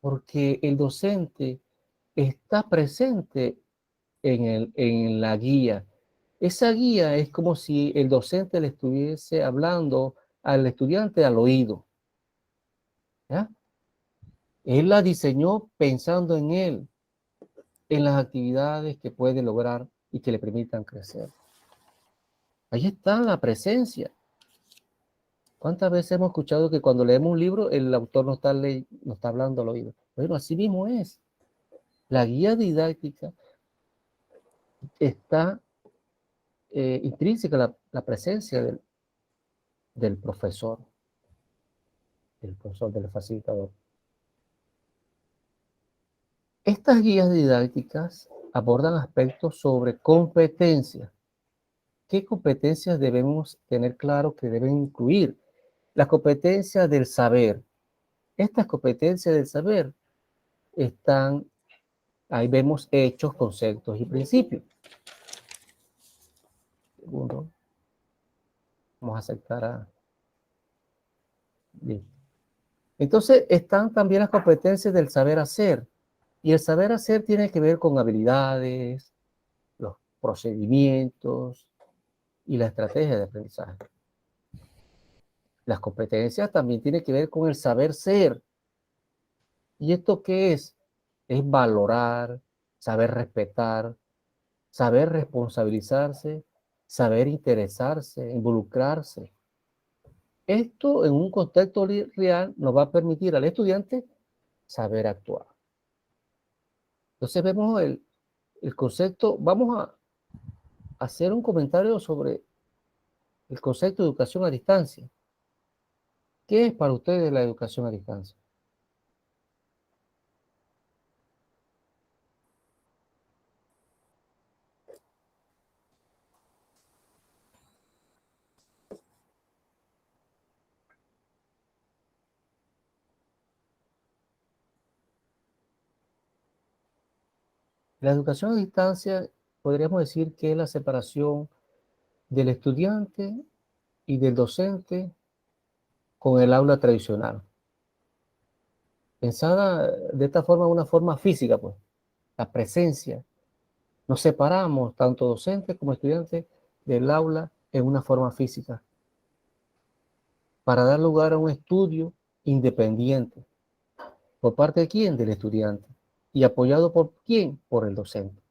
Porque el docente está presente en la guía. Esa guía es como si el docente le estuviese hablando al estudiante al oído. ¿Ya? Él la diseñó pensando en él, en las actividades que puede lograr y que le permitan crecer. Ahí está la presencia. ¿Cuántas veces hemos escuchado que cuando leemos un libro el autor nos está hablando al oído? Bueno, así mismo es. La guía didáctica está intrínseca la presencia del profesor, del facilitador. Estas guías didácticas abordan aspectos sobre competencias. ¿Qué competencias debemos tener claro que deben incluir? Las competencias del saber. Estas competencias del saber están, ahí vemos hechos, conceptos y principios. Segundo, vamos a aceptar a... Bien. Entonces están también las competencias del saber hacer. Y el saber hacer tiene que ver con habilidades, los procedimientos y la estrategia de aprendizaje. Las competencias también tienen que ver con el saber ser. ¿Y esto qué es? Es valorar, saber respetar, saber responsabilizarse, saber interesarse, involucrarse. Esto en un contexto real nos va a permitir al estudiante saber actuar. Entonces vemos el concepto, vamos a hacer un comentario sobre el concepto de educación a distancia. ¿Qué es para ustedes la educación a distancia? La educación a distancia podríamos decir que es la separación del estudiante y del docente con el aula tradicional. Pensada de esta forma, una forma física, pues, la presencia. Nos separamos, tanto docentes como estudiantes, del aula en una forma física, para dar lugar a un estudio independiente. ¿Por parte de quién? Del estudiante. ¿Y apoyado por quién? Por el docente.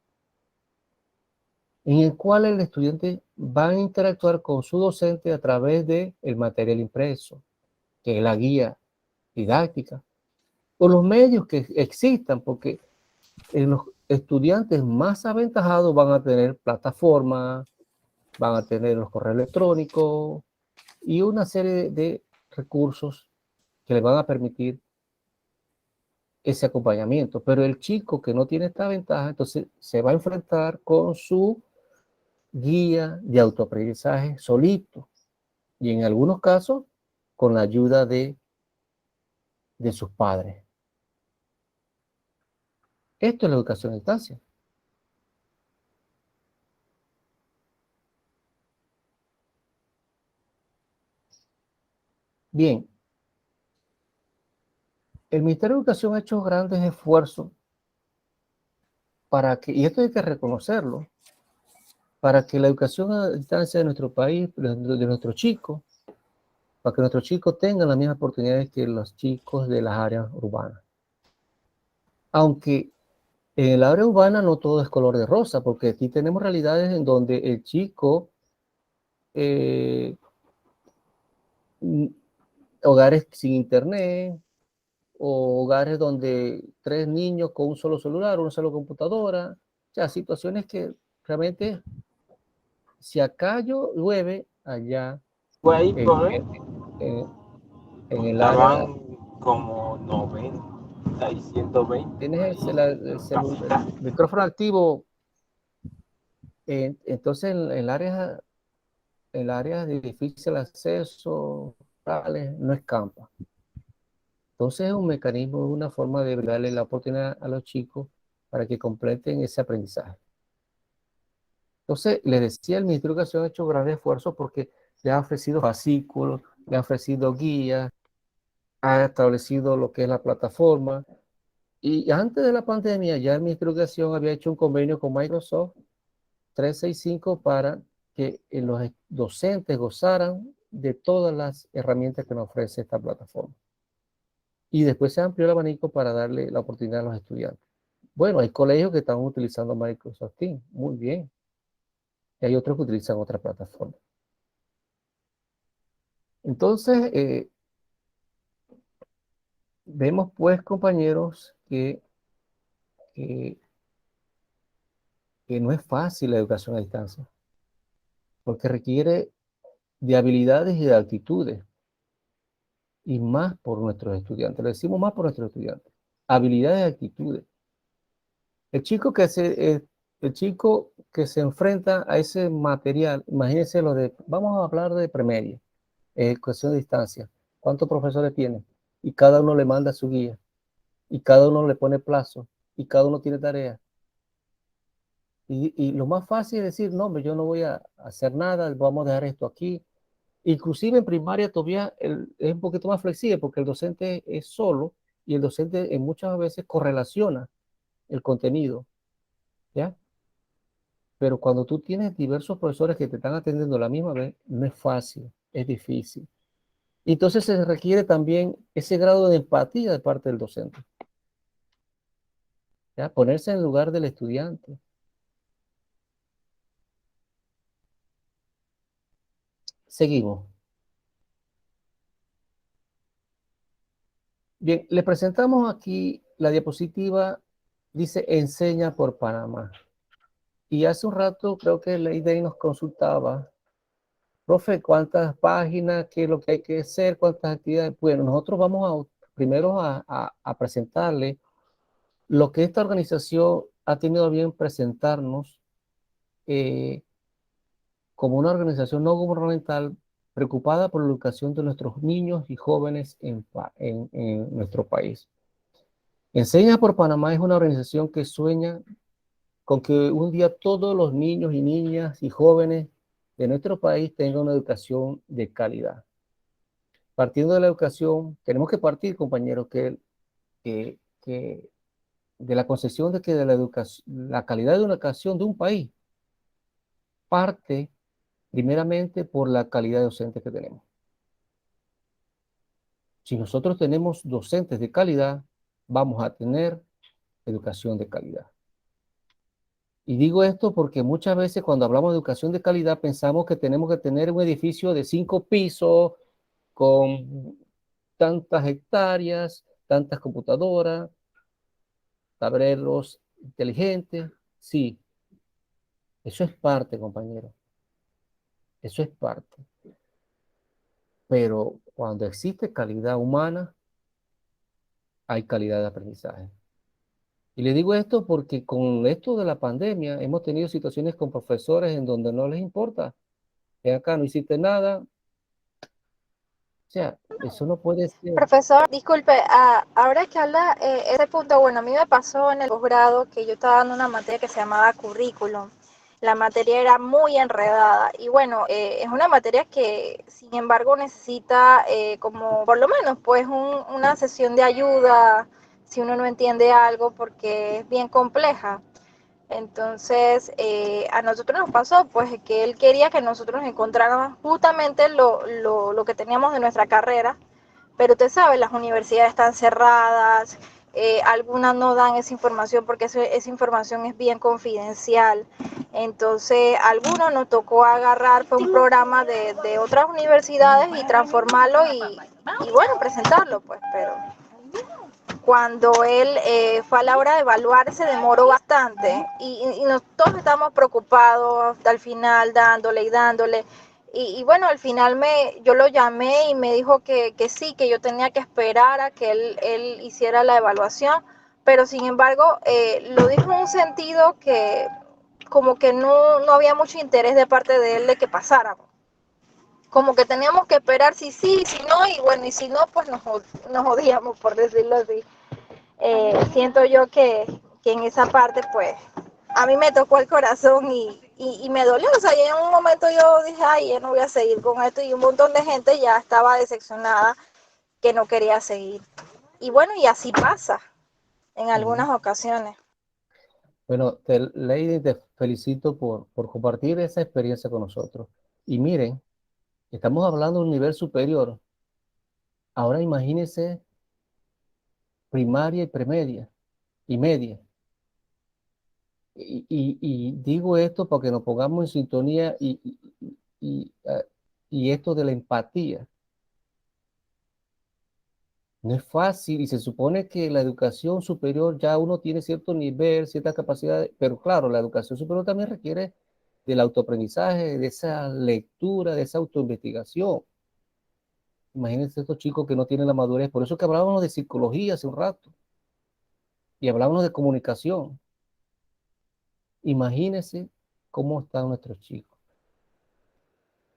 En el cual el estudiante va a interactuar con su docente a través del material impreso, que es la guía didáctica, o los medios que existan, porque los estudiantes más aventajados van a tener plataformas, van a tener los correos electrónicos y una serie de recursos que le van a permitir ese acompañamiento. Pero el chico que no tiene esta ventaja, entonces se va a enfrentar con su guía de autoaprendizaje solito y en algunos casos con la ayuda de sus padres. Esto es la educación a distancia. Bien, el Ministerio de Educación ha hecho grandes esfuerzos para que, y esto hay que reconocerlo, para que la educación a distancia de nuestro país, de nuestros chicos, para que nuestros chicos tengan las mismas oportunidades que los chicos de las áreas urbanas. Aunque en el área urbana no todo es color de rosa, porque aquí tenemos realidades en donde el chico, hogares sin internet, o hogares donde 3 niños con un solo celular, una sola computadora, o sea, situaciones que realmente, si acá llueve, allá Fue ahí, en, ¿no? en- en- en el área, Estaban como 90 y 120 por tienes ahí. el micrófono activo, entonces en el área de difícil acceso, rurales, no escampa. Entonces es un mecanismo, una forma de darle la oportunidad a los chicos para que completen ese aprendizaje. Entonces, les decía, el Ministerio de Educación ha hecho grandes esfuerzos porque le ha ofrecido fascículos, le ha ofrecido guías, ha establecido lo que es la plataforma. Y antes de la pandemia, ya el Ministerio de Educación había hecho un convenio con Microsoft 365 para que los docentes gozaran de todas las herramientas que nos ofrece esta plataforma. Y después se amplió el abanico para darle la oportunidad a los estudiantes. Bueno, hay colegios que están utilizando Microsoft Teams, muy bien. Y hay otros que utilizan otras plataformas. Entonces, vemos pues, compañeros, que, que no es fácil la educación a distancia, porque requiere de habilidades y de actitudes, y más por nuestros estudiantes. Le decimos más por nuestros estudiantes. Habilidades y actitudes. El chico el chico que se enfrenta a ese material, imagínense vamos a hablar de premedia, educación a distancia. ¿Cuántos profesores tiene? Y cada uno le manda su guía, y cada uno le pone plazo, y cada uno tiene tareas. Y lo más fácil es decir, no, hombre, yo no voy a hacer nada, vamos a dejar esto aquí. Inclusive en primaria todavía es un poquito más flexible porque el docente es solo y el docente en muchas veces correlaciona el contenido, ¿ya? Pero cuando tú tienes diversos profesores que te están atendiendo a la misma vez, no es fácil, es difícil. Y entonces se requiere también ese grado de empatía de parte del docente, ¿ya? Ponerse en el lugar del estudiante. Seguimos. Bien, le presentamos aquí la diapositiva, dice Enseña por Panamá. Y hace un rato creo que Lady nos consultaba, profe, ¿cuántas páginas? ¿Qué es lo que hay que hacer? ¿Cuántas actividades? Bueno, nosotros vamos primero a presentarle lo que esta organización ha tenido a bien presentarnos eh, como una organización no gubernamental preocupada por la educación de nuestros niños y jóvenes en nuestro país. Enseña por Panamá es una organización que sueña con que un día todos los niños y niñas y jóvenes de nuestro país tengan una educación de calidad. Partiendo de la educación, tenemos que partir, compañeros, que de la concepción de que de la educación, la calidad de una educación de un país parte primeramente por la calidad docente que tenemos. Si nosotros tenemos docentes de calidad, vamos a tener educación de calidad. Y digo esto porque muchas veces cuando hablamos de educación de calidad pensamos que tenemos que tener un edificio de 5 pisos con tantas hectáreas, tantas computadoras, tableros inteligentes. Sí, eso es parte, compañero. Eso es parte. Pero cuando existe calidad humana, hay calidad de aprendizaje. Y le digo esto porque con esto de la pandemia hemos tenido situaciones con profesores en donde no les importa. Que acá no hiciste nada. O sea, eso no puede ser. Profesor, disculpe, ahora que habla ese punto, bueno, a mí me pasó en el posgrado que yo estaba dando una materia que se llamaba currículum. La materia era muy enredada y bueno, es una materia que sin embargo necesita como por lo menos pues una sesión de ayuda si uno no entiende algo porque es bien compleja. Entonces, a nosotros nos pasó pues que él quería que nosotros encontráramos justamente lo que teníamos de nuestra carrera, pero usted sabe, las universidades están cerradas, algunas no dan esa información porque esa información es bien confidencial. Entonces, a algunos nos tocó agarrar fue un programa de otras universidades y transformarlo y bueno, presentarlo, pues, pero cuando él fue a la hora de evaluar se demoró bastante y todos estábamos preocupados hasta el final dándole y dándole. Y bueno, al final yo lo llamé y me dijo que sí, que yo tenía que esperar a que él hiciera la evaluación, pero sin embargo lo dijo en un sentido que como que no había mucho interés de parte de él de que pasáramos. Como que teníamos que esperar si sí, si no, y bueno, y si no, pues nos odiamos, por decirlo así. Siento yo que en esa parte, pues, a mí me tocó el corazón y me dolió. O sea, y en un momento yo dije, ay, ya no voy a seguir con esto. Y un montón de gente ya estaba decepcionada que no quería seguir. Y bueno, y así pasa en algunas ocasiones. Bueno, Lady, te felicito por compartir esa experiencia con nosotros. Y miren, estamos hablando de un nivel superior. Ahora imagínense primaria y premedia y media. Y digo esto para que nos pongamos en sintonía y esto de la empatía. No es fácil y se supone que la educación superior ya uno tiene cierto nivel, cierta capacidad, pero claro, la educación superior también requiere del autoaprendizaje, de esa lectura, de esa autoinvestigación. Imagínense estos chicos que no tienen la madurez. Por eso que hablábamos de psicología hace un rato y hablábamos de comunicación. Imagínense cómo están nuestros chicos.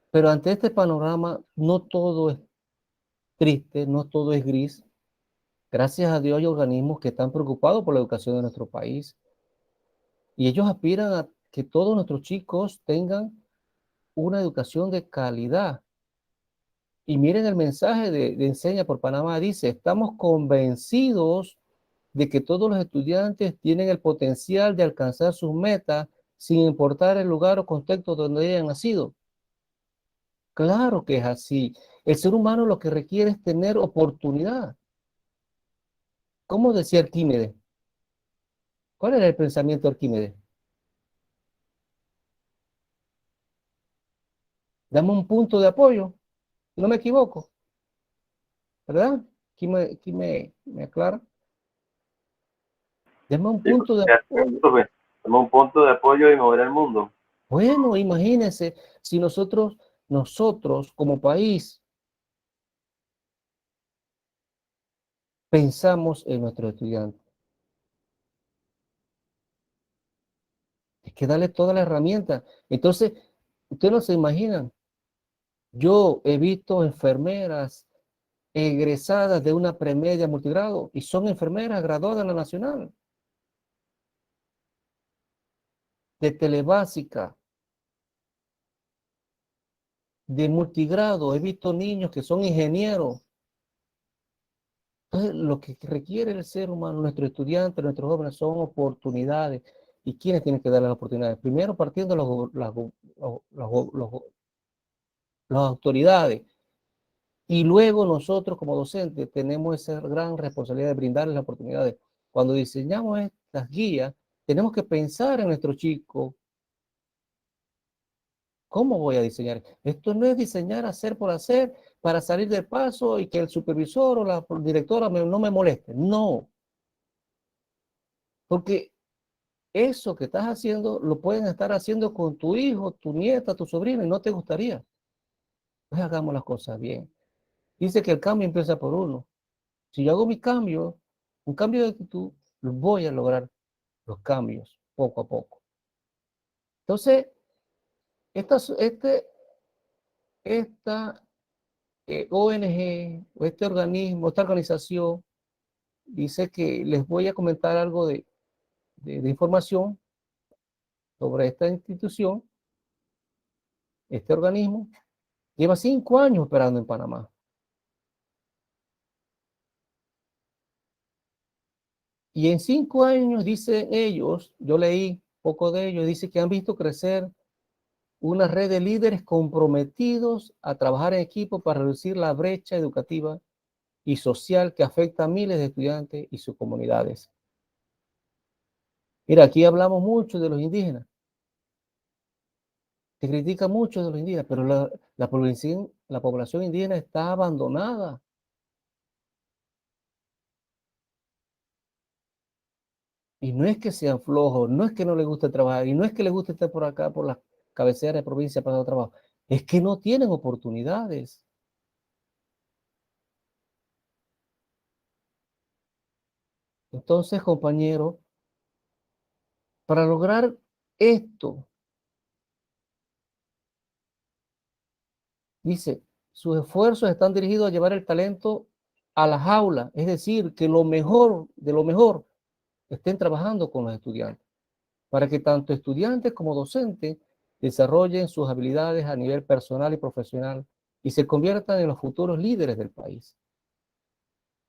Pero ante este panorama, no todo es triste, no todo es gris. Gracias a Dios hay organismos que están preocupados por la educación de nuestro país y ellos aspiran a que todos nuestros chicos tengan una educación de calidad. Y miren el mensaje de Enseña por Panamá, dice, estamos convencidos de que todos los estudiantes tienen el potencial de alcanzar sus metas sin importar el lugar o contexto donde hayan nacido. Claro que es así. El ser humano lo que requiere es tener oportunidad. ¿Cómo decía Arquímedes? ¿Cuál era el pensamiento de Arquímedes? Dame un punto de apoyo, no me equivoco, ¿verdad? Aquí me aclara. Dame un punto de apoyo. Somos un punto de apoyo y mover el mundo. Bueno, imagínense si nosotros como país pensamos en nuestros estudiantes. Hay que darle todas las herramientas. Entonces, ustedes no se imaginan. Yo he visto enfermeras egresadas de una premedia multigrado y son enfermeras graduadas en la nacional, de telebásica, de multigrado. He visto niños que son ingenieros. Entonces, lo que requiere el ser humano, nuestros estudiantes, nuestros jóvenes, son oportunidades. ¿Y quiénes tienen que dar las oportunidades? Primero, partiendo las autoridades. Y luego nosotros como docentes tenemos esa gran responsabilidad de brindarles las oportunidades. Cuando diseñamos estas guías, tenemos que pensar en nuestros chicos. ¿Cómo voy a diseñar? Esto no es diseñar hacer por hacer para salir del paso y que el supervisor o la directora no me moleste. No, porque eso que estás haciendo lo pueden estar haciendo con tu hijo, tu nieta, tu sobrino y no te gustaría. Pues hagamos las cosas bien. Dice que el cambio empieza por uno. Si yo hago mi cambio, un cambio de actitud, voy a lograr los cambios poco a poco. Entonces, esta, esta ONG o este organismo, esta organización, dice que les voy a comentar algo de información sobre esta institución. Este organismo lleva 5 años operando en Panamá. Y en 5 años, dicen ellos, yo leí poco de ellos, dice que han visto crecer una red de líderes comprometidos a trabajar en equipo para reducir la brecha educativa y social que afecta a miles de estudiantes y sus comunidades. Mira, aquí hablamos mucho de los indígenas. Se critica mucho de los indígenas, pero la población indígena está abandonada. Y no es que sean flojos, no es que no les guste trabajar, y no es que les guste estar por acá, por las cabeceras de provincia para hacer trabajo. Es que no tienen oportunidades. Entonces, compañeros, para lograr esto, dice, sus esfuerzos están dirigidos a llevar el talento a las aulas, es decir, que lo mejor de lo mejor estén trabajando con los estudiantes, para que tanto estudiantes como docentes desarrollen sus habilidades a nivel personal y profesional y se conviertan en los futuros líderes del país.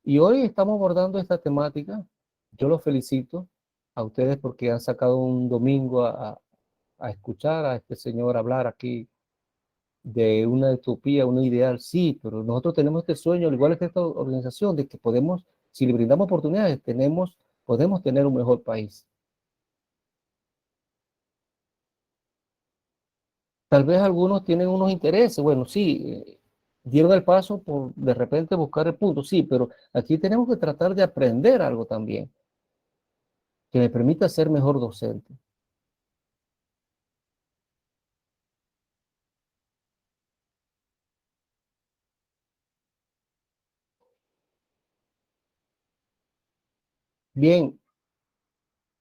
Y hoy estamos abordando esta temática. Yo los felicito a ustedes porque han sacado un domingo a escuchar a este señor hablar aquí de una utopía, un ideal, sí, pero nosotros tenemos este sueño, al igual que esta organización, de que podemos, si le brindamos oportunidades, podemos tener un mejor país. Tal vez algunos tienen unos intereses, bueno, sí, dieron el paso por de repente buscar el punto, sí, pero aquí tenemos que tratar de aprender algo también, que me permita ser mejor docente. Bien,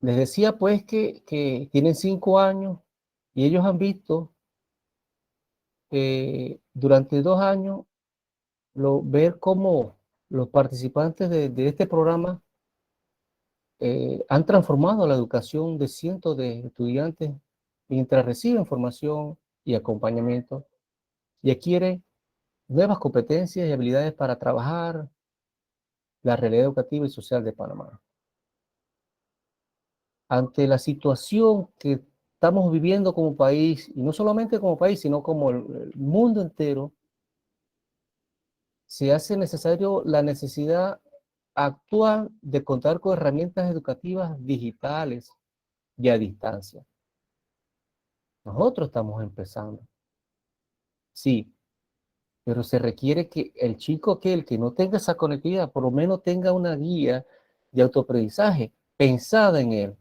les decía pues que tienen 5 años y ellos han visto durante 2 años ver cómo los participantes de este programa han transformado la educación de cientos de estudiantes mientras reciben formación y acompañamiento y adquieren nuevas competencias y habilidades para trabajar la realidad educativa y social de Panamá. Ante la situación que estamos viviendo como país, y no solamente como país, sino como el mundo entero, se hace necesario la necesidad actual de contar con herramientas educativas digitales y a distancia. Nosotros estamos empezando, sí, pero se requiere que el chico aquel que no tenga esa conectividad, por lo menos tenga una guía de autoaprendizaje pensada en él.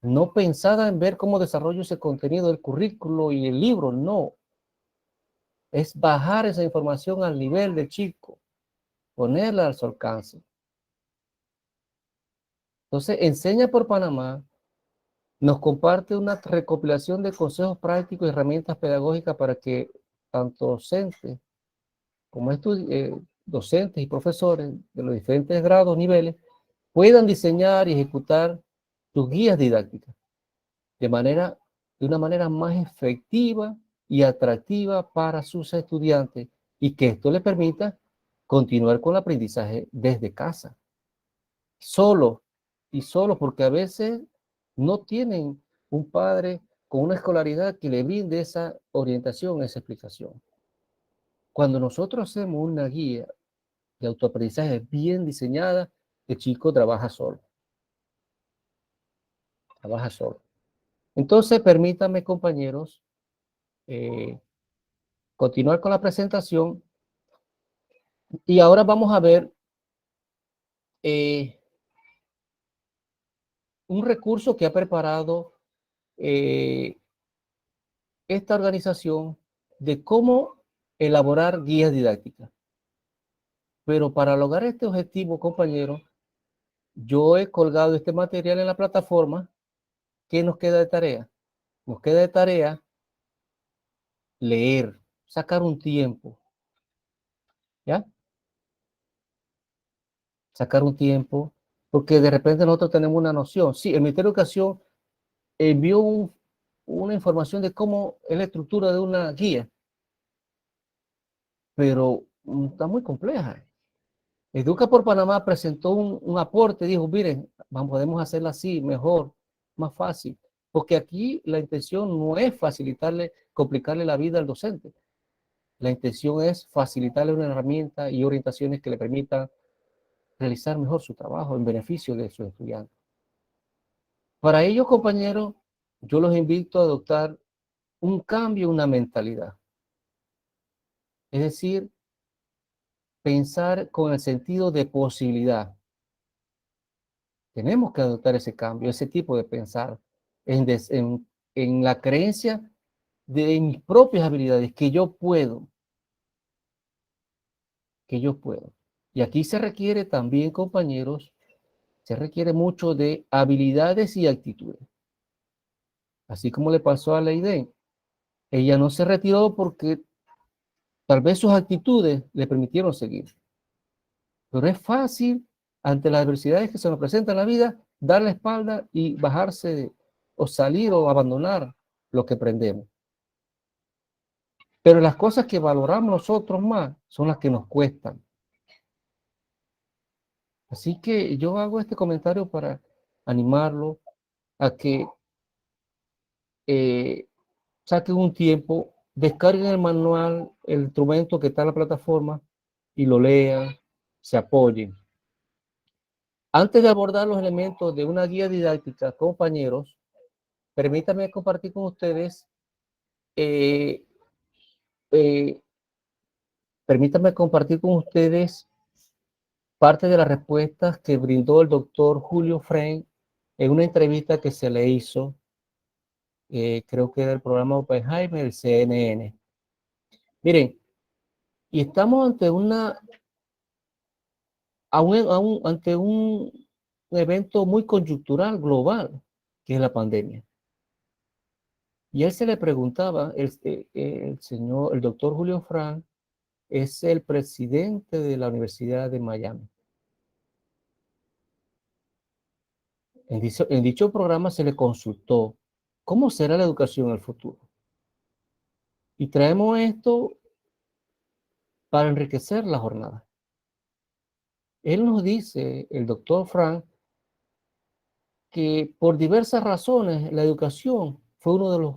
no pensada en ver cómo desarrollo ese contenido del currículo y el libro, no. Es bajar esa información al nivel del chico, ponerla a su alcance. Entonces, Enseña por Panamá nos comparte una recopilación de consejos prácticos y herramientas pedagógicas para que tanto docentes como docentes y profesores de los diferentes grados, niveles, puedan diseñar y ejecutar sus guías didácticas de una manera más efectiva y atractiva para sus estudiantes y que esto les permita continuar con el aprendizaje desde casa. Solo y solo porque a veces no tienen un padre con una escolaridad que le brinde esa orientación, esa explicación. Cuando nosotros hacemos una guía de autoaprendizaje bien diseñada, el chico trabaja solo. Trabaja solo. Entonces, permítanme, compañeros, continuar con la presentación. Y ahora vamos a ver un recurso que ha preparado esta organización de cómo elaborar guías didácticas. Pero para lograr este objetivo, compañeros, yo he colgado este material en la plataforma. ¿Qué nos queda de tarea? Nos queda de tarea leer, sacar un tiempo, ¿ya? Sacar un tiempo, porque de repente nosotros tenemos una noción. Sí, el Ministerio de Educación envió una información de cómo es la estructura de una guía, pero está muy compleja. Educa por Panamá presentó un aporte, dijo, miren, podemos hacerla así, mejor, más fácil, porque aquí la intención no es facilitarle, complicarle la vida al docente. La intención es facilitarle una herramienta y orientaciones que le permitan realizar mejor su trabajo en beneficio de sus estudiantes. Para ello, compañeros, yo los invito a adoptar un cambio, una mentalidad. Es decir, pensar con el sentido de posibilidad. Tenemos que adoptar ese cambio, ese tipo de pensar en la creencia de mis propias habilidades, que yo puedo. Y aquí se requiere también, compañeros, se requiere mucho de habilidades y actitudes. Así como le pasó a Leiden. Ella no se retiró porque tal vez sus actitudes le permitieron seguir. Pero es fácil, ante las adversidades que se nos presentan en la vida, dar la espalda y bajarse o salir o abandonar lo que aprendemos. Pero las cosas que valoramos nosotros más son las que nos cuestan. Así que yo hago este comentario para animarlo a que saquen un tiempo, descarguen el manual, el instrumento que está en la plataforma y lo lean, se apoyen. Antes de abordar los elementos de una guía didáctica, compañeros, permítanme compartir con ustedes, eh, eh, parte de las respuestas que brindó el doctor Julio Fren en una entrevista que se le hizo, creo que era el programa Oppenheimer, el CNN. Miren, y estamos ante ante un evento muy coyuntural, global, que es la pandemia. Y él se le preguntaba, el doctor Julio Fran es el presidente de la Universidad de Miami. En dicho programa se le consultó cómo será la educación en el futuro. Y traemos esto para enriquecer la jornada. Él nos dice, el doctor Fran, que por diversas razones la educación fue uno de los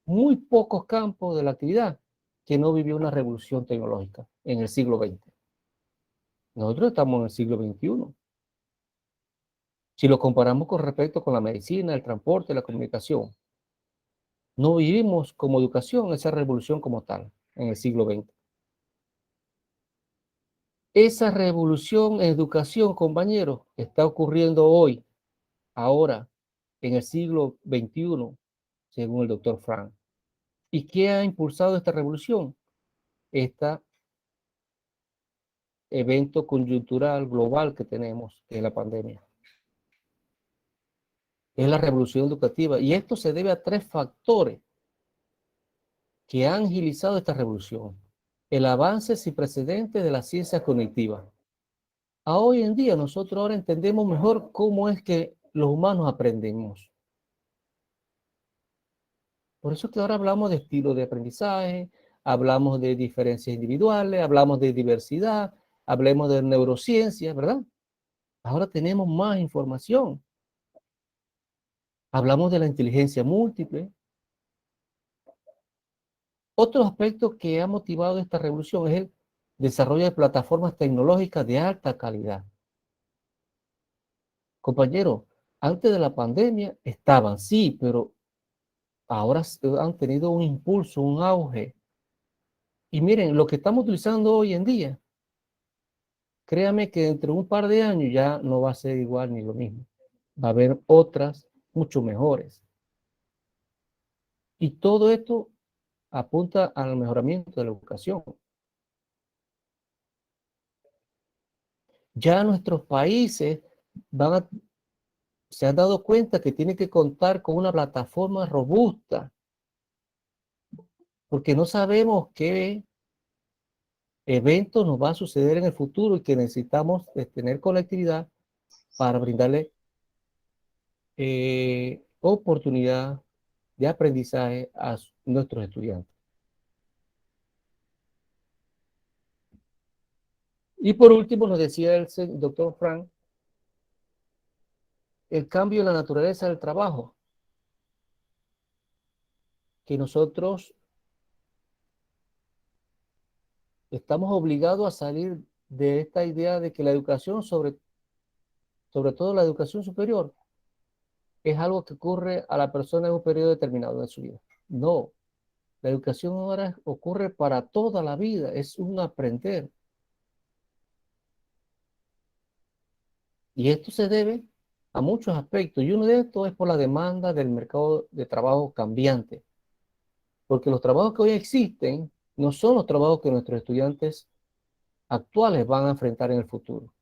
muy pocos campos de la actividad que no vivió una revolución tecnológica en el siglo XX. Nosotros estamos en el siglo XXI. Si lo comparamos con respecto con la medicina, el transporte, la comunicación, no vivimos como educación esa revolución como tal en el siglo XX. Esa revolución en educación, compañeros, está ocurriendo hoy, ahora, en el siglo XXI, según el doctor Frank. ¿Y qué ha impulsado esta revolución? Este evento coyuntural global que tenemos, que es la pandemia. Es la revolución educativa. Y esto se debe a 3 factores que han agilizado esta revolución. El avance sin precedentes de la ciencia cognitiva. Hoy en día nosotros ahora entendemos mejor cómo es que los humanos aprendemos. Por eso es que ahora hablamos de estilo de aprendizaje, hablamos de diferencias individuales, hablamos de diversidad, hablemos de neurociencia, ¿verdad? Ahora tenemos más información. Hablamos de la inteligencia múltiple. Otro aspecto que ha motivado esta revolución es el desarrollo de plataformas tecnológicas de alta calidad. Compañeros, antes de la pandemia estaban, sí, pero ahora han tenido un impulso, un auge. Y miren, lo que estamos utilizando hoy en día, créame que dentro de un par de años ya no va a ser igual ni lo mismo. Va a haber otras mucho mejores. Y todo esto apunta al mejoramiento de la educación. Ya nuestros países se han dado cuenta que tienen que contar con una plataforma robusta, porque no sabemos qué evento nos va a suceder en el futuro y que necesitamos tener conectividad para brindarle oportunidad de aprendizaje a nuestros estudiantes. Y por último, nos decía el doctor Frank, el cambio en la naturaleza del trabajo, que nosotros estamos obligados a salir de esta idea de que la educación, sobre todo la educación superior, es algo que ocurre a la persona en un periodo determinado de su vida. No, la educación ahora ocurre para toda la vida, es un aprender. Y esto se debe a muchos aspectos, y uno de estos es por la demanda del mercado de trabajo cambiante. Porque los trabajos que hoy existen no son los trabajos que nuestros estudiantes actuales van a enfrentar en el futuro.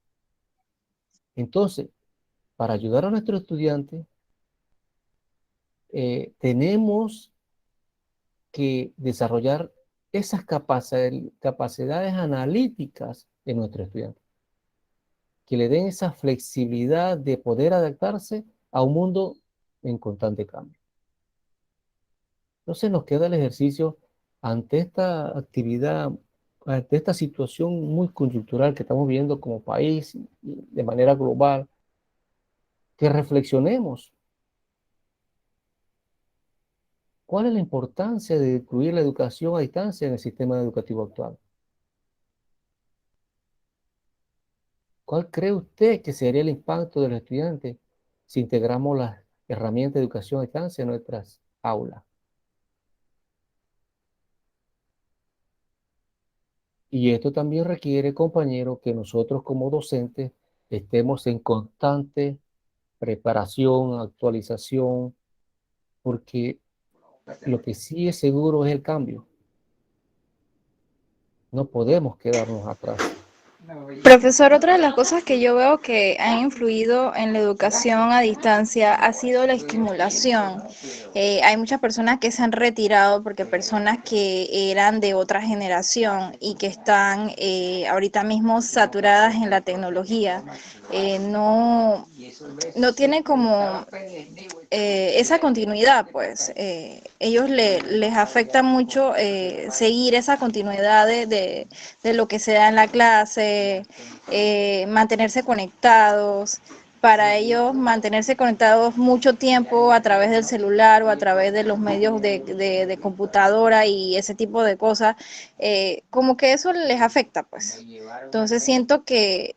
Entonces, para ayudar a nuestros estudiantes, tenemos que desarrollar esas capacidades analíticas de nuestros estudiantes, que le den esa flexibilidad de poder adaptarse a un mundo en constante cambio. Entonces nos queda el ejercicio ante esta actividad, ante esta situación muy coyuntural que estamos viendo como país y de manera global, que reflexionemos. ¿Cuál es la importancia de incluir la educación a distancia en el sistema educativo actual? ¿Cuál cree usted que sería el impacto de los estudiantes si integramos las herramientas de educación a distancia en nuestras aulas? Y esto también requiere, compañeros, que nosotros como docentes estemos en constante preparación, actualización, porque lo que sí es seguro es el cambio. No podemos quedarnos atrás. Profesor, otra de las cosas que yo veo que han influido en la educación a distancia ha sido la estimulación. Hay muchas personas que se han retirado porque personas que eran de otra generación y que están ahorita mismo saturadas en la tecnología, no tienen como esa continuidad, pues ellos les afecta mucho seguir esa continuidad de lo que se da en la clase, mantenerse conectados. Para ellos mantenerse conectados mucho tiempo a través del celular o a través de los medios de computadora y ese tipo de cosas, como que eso les afecta, pues. Entonces siento que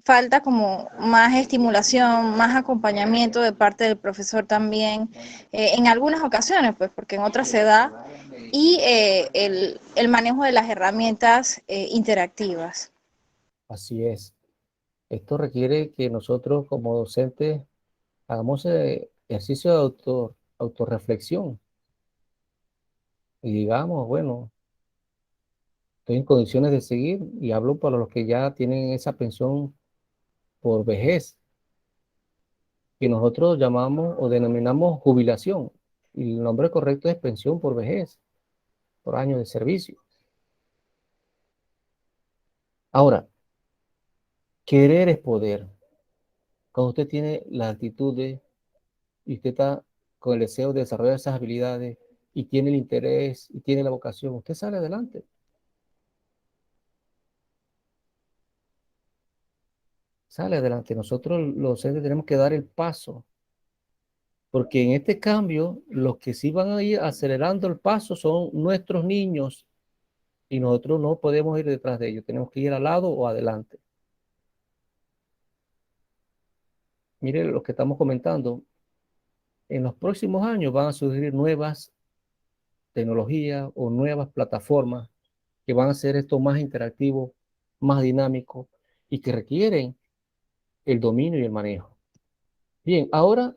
falta como más estimulación, más acompañamiento de parte del profesor también, en algunas ocasiones, pues, porque en otras se da, y el manejo de las herramientas interactivas. Así es. Esto requiere que nosotros como docentes Hagamos ejercicio de autorreflexión y digamos, bueno, estoy en condiciones de seguir, y hablo para los que ya tienen esa pensión por vejez, que nosotros llamamos o denominamos jubilación, y el nombre correcto es pensión por vejez, por años de servicio. Ahora, querer es poder. Cuando usted tiene la actitud y usted está con el deseo de desarrollar esas habilidades y tiene el interés y tiene la vocación, usted sale adelante. Sale adelante. Nosotros los docentes tenemos que dar el paso, porque en este cambio los que sí van a ir acelerando el paso son nuestros niños, y nosotros no podemos ir detrás de ellos, tenemos que ir al lado o adelante. Mire lo que estamos comentando. En los próximos años van a surgir nuevas tecnologías o nuevas plataformas que van a hacer esto más interactivo, más dinámico, y que requieren el dominio y el manejo. Bien, ahora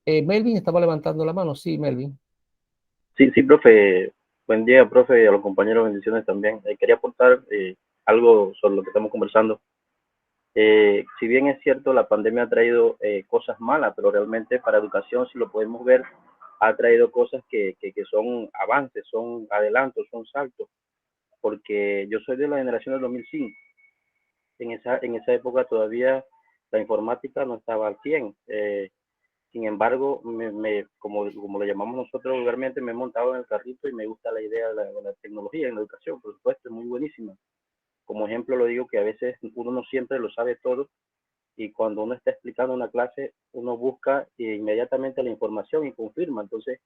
Melvin estaba levantando la mano. Sí, Melvin. Sí, sí, profe. Buen día, profe, y a los compañeros, bendiciones también. Quería aportar algo sobre lo que estamos conversando. Si bien es cierto, la pandemia ha traído cosas malas, pero realmente para educación, si lo podemos ver, ha traído cosas que son avances, son adelantos, son saltos, porque yo soy de la generación del 2005. En esa época todavía la informática no estaba al 100. Sin embargo, como lo llamamos nosotros vulgarmente, me he montado en el carrito y me gusta la idea de la tecnología en la educación, por supuesto, es muy buenísima. Como ejemplo lo digo, que a veces uno no siempre lo sabe todo, y cuando uno está explicando una clase, uno busca inmediatamente la información y confirma. Entonces,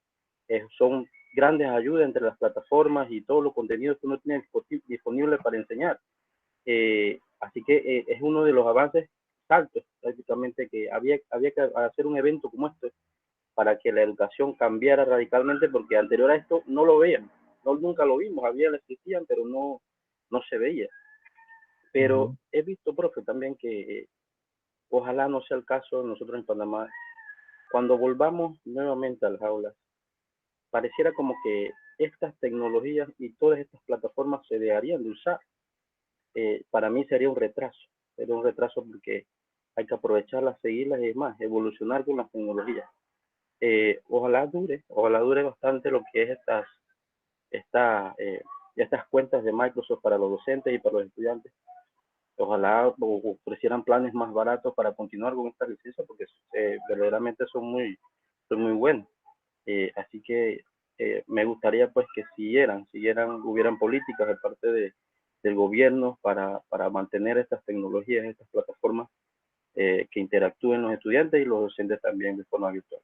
son grandes ayudas entre las plataformas y todos los contenidos que uno tiene disponible para enseñar. Así que es uno de los avances saltos prácticamente, que había que hacer un evento como este para que la educación cambiara radicalmente, porque anterior a esto no lo veían, nunca lo vimos, existían, pero no se veía. Pero he visto, profe, también que ojalá no sea el caso de nosotros en Panamá. Cuando volvamos nuevamente a las aulas, pareciera como que estas tecnologías y todas estas plataformas se dejarían de usar. Para mí sería un retraso porque hay que aprovecharlas, seguirlas y demás, evolucionar con las tecnologías. Ojalá dure bastante lo que es estas cuentas de Microsoft para los docentes y para los estudiantes. Ojalá ofrecieran planes más baratos para continuar con esta licencia, porque verdaderamente son muy buenos. Así que me gustaría pues que hubieran políticas de parte del gobierno para mantener estas tecnologías, estas plataformas, que interactúen los estudiantes y los docentes también de forma virtual.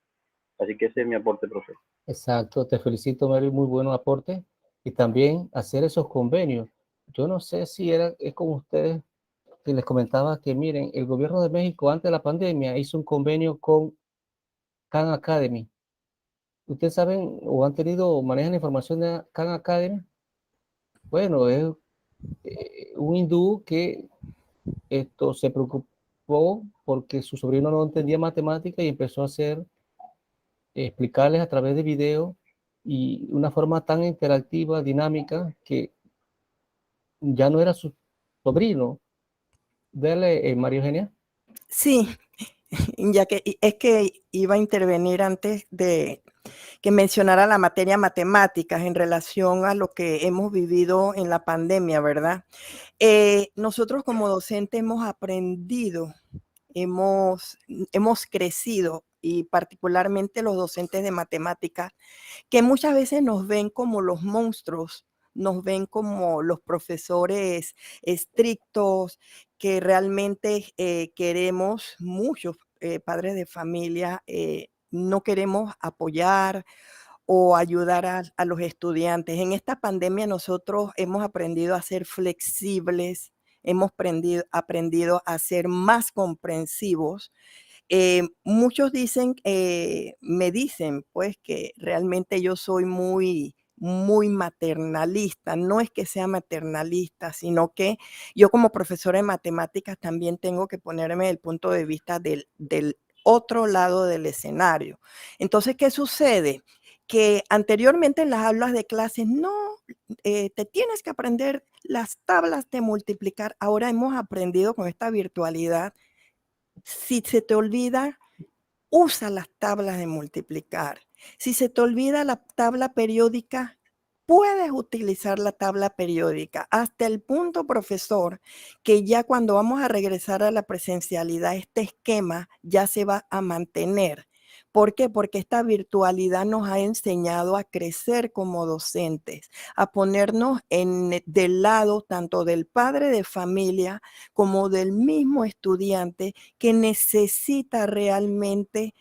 Así que ese es mi aporte, profe. Exacto, te felicito, Mary, muy buen aporte. Y también hacer esos convenios. Yo no sé si es como ustedes, que les comentaba que, miren, el gobierno de México antes de la pandemia hizo un convenio con Khan Academy. ¿Ustedes saben o han tenido o manejan la información de Khan Academy? Bueno, es un hindú que se preocupó porque su sobrino no entendía matemática y empezó a explicarles a través de video y una forma tan interactiva, dinámica, que ya no era su sobrino. Dale, María Eugenia. Sí, ya que es que iba a intervenir antes de que mencionara la materia matemáticas en relación a lo que hemos vivido en la pandemia, ¿verdad? Nosotros como docentes hemos aprendido, hemos crecido, y particularmente los docentes de matemáticas, que muchas veces nos ven como los monstruos, nos ven como los profesores estrictos, que realmente queremos, muchos padres de familia, no queremos apoyar o ayudar a los estudiantes. En esta pandemia nosotros hemos aprendido a ser flexibles, hemos aprendido a ser más comprensivos. Muchos me dicen pues que realmente yo soy muy maternalista. No es que sea maternalista, sino que yo como profesora de matemáticas también tengo que ponerme el punto de vista del otro lado del escenario. Entonces, ¿qué sucede? Que anteriormente en las aulas de clases no te tienes que aprender las tablas de multiplicar. Ahora hemos aprendido con esta virtualidad. Si se te olvida, usa las tablas de multiplicar. Si se te olvida la tabla periódica, puedes utilizar la tabla periódica hasta el punto, profesor, que ya cuando vamos a regresar a la presencialidad, este esquema ya se va a mantener. ¿Por qué? Porque esta virtualidad nos ha enseñado a crecer como docentes, a ponernos del lado tanto del padre de familia como del mismo estudiante que necesita realmente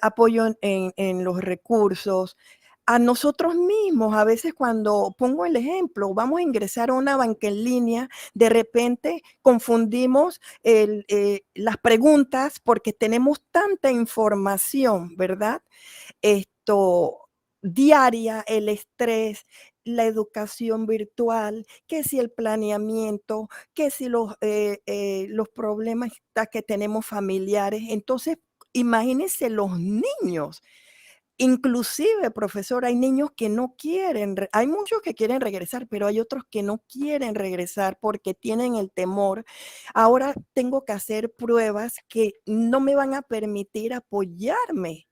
apoyo en los recursos. A nosotros mismos, a veces cuando pongo el ejemplo, vamos a ingresar a una banca en línea, de repente confundimos las preguntas porque tenemos tanta información, ¿verdad? Diaria, el estrés, la educación virtual, que si el planeamiento, que si los problemas que tenemos familiares. Entonces, imagínense los niños. Inclusive, profesor, hay niños que no quieren, hay muchos que quieren regresar, pero hay otros que no quieren regresar porque tienen el temor. Ahora tengo que hacer pruebas que no me van a permitir apoyarme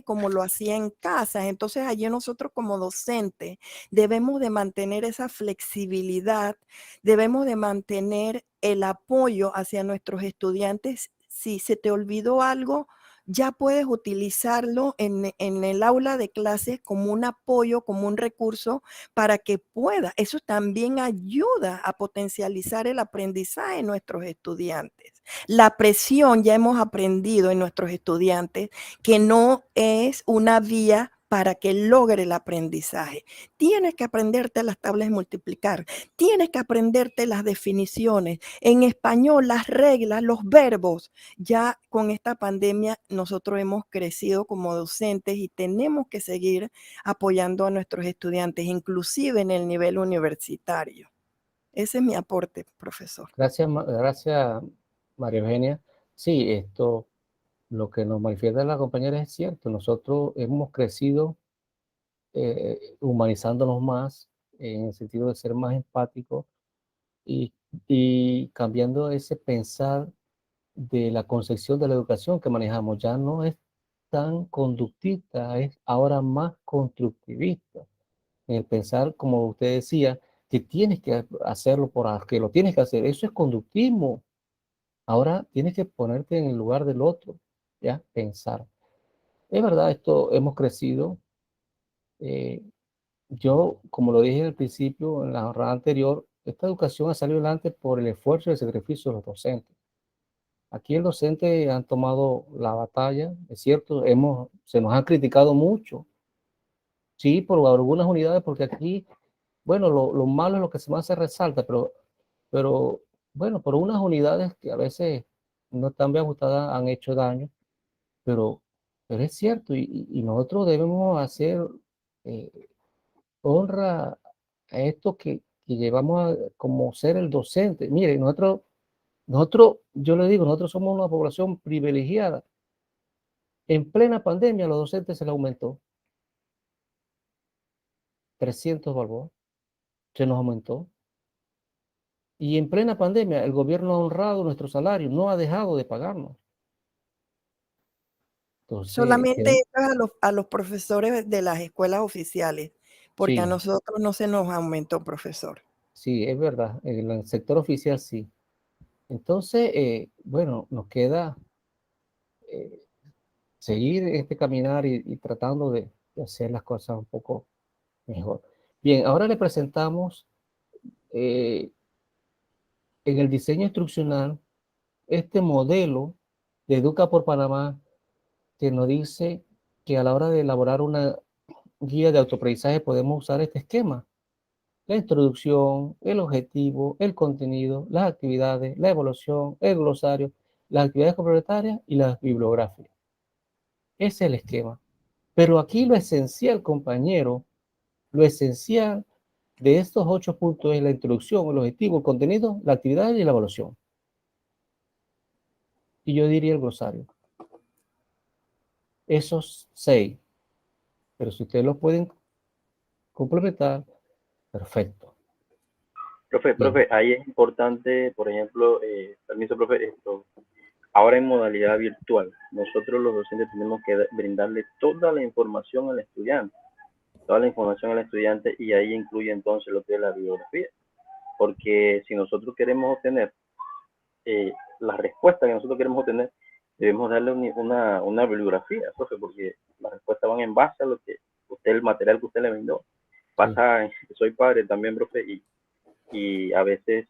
como lo hacía en casa. Entonces, allí nosotros como docentes debemos de mantener esa flexibilidad, debemos de mantener el apoyo hacia nuestros estudiantes. Si se te olvidó algo, ya puedes utilizarlo en el aula de clases como un apoyo, como un recurso para que pueda. Eso también ayuda a potencializar el aprendizaje de nuestros estudiantes. La presión ya hemos aprendido en nuestros estudiantes que no es una vía para que logre el aprendizaje. Tienes que aprenderte las tablas de multiplicar, tienes que aprenderte las definiciones, en español las reglas, los verbos. Ya con esta pandemia nosotros hemos crecido como docentes y tenemos que seguir apoyando a nuestros estudiantes, inclusive en el nivel universitario. Ese es mi aporte, profesor. Gracias, gracias, María Eugenia. Sí, lo que nos manifiesta la compañera es cierto. Nosotros hemos crecido humanizándonos más, en el sentido de ser más empáticos y, y cambiando ese pensar de la concepción de la educación que manejamos. Ya no es tan conductista, es ahora más constructivista. En el pensar, como usted decía, que tienes que hacerlo que lo tienes que hacer. Eso es conductismo. Ahora tienes que ponerte en el lugar del otro, ¿ya? Pensar. Es verdad, esto hemos crecido. eh, Yo, como lo dije al principio, en la jornada anterior, esta educación ha salido adelante por el esfuerzo y el sacrificio de los docentes. Aquí el docente han tomado la batalla, es cierto, se nos ha criticado mucho, sí, por algunas unidades, porque aquí, bueno, lo malo es lo que más se resalta, pero bueno, por unas unidades que a veces no están bien ajustadas han hecho daño, pero, pero es cierto, y nosotros debemos hacer eh, honra a esto que llevamos como ser el docente. Mire, yo le digo, nosotros somos una población privilegiada. En plena pandemia, a los docentes se les aumentó 300 balboas, se nos aumentó. Y en plena pandemia, el gobierno ha honrado nuestro salario, no ha dejado de pagarnos. Entonces, Solamente a los profesores de las escuelas oficiales, porque a sí, nosotros no se nos aumentó, profesor. sí, es verdad, en el sector oficial sí. Entonces, bueno, nos queda eh, seguir este caminar y tratando de hacer las cosas un poco mejor. Bien, ahora le presentamos en el diseño instruccional este modelo de Educa por Panamá que nos dice que a la hora de elaborar una guía de autoaprendizaje podemos usar este esquema: la introducción, el objetivo, el contenido, las actividades, la evaluación, el glosario, las actividades complementarias y las bibliográficas. Ese es el esquema. Pero aquí lo esencial, compañero, lo esencial de estos 8 puntos es la introducción, el objetivo, el contenido, la actividad y la evaluación. y yo diría el glosario. Esos 6. Pero si ustedes lo pueden complementar, perfecto. Bien. Profe, ahí es importante, por ejemplo, permiso, profe, ahora en modalidad virtual, nosotros los docentes tenemos que brindarle toda la información al estudiante, y ahí incluye entonces lo que es la bibliografía, porque si nosotros queremos obtener la respuesta que nosotros queremos obtener, debemos darle una bibliografía, profe, porque las respuestas van en base a lo que usted, el material que usted le brindó. Pasa, soy padre también, profe, y a veces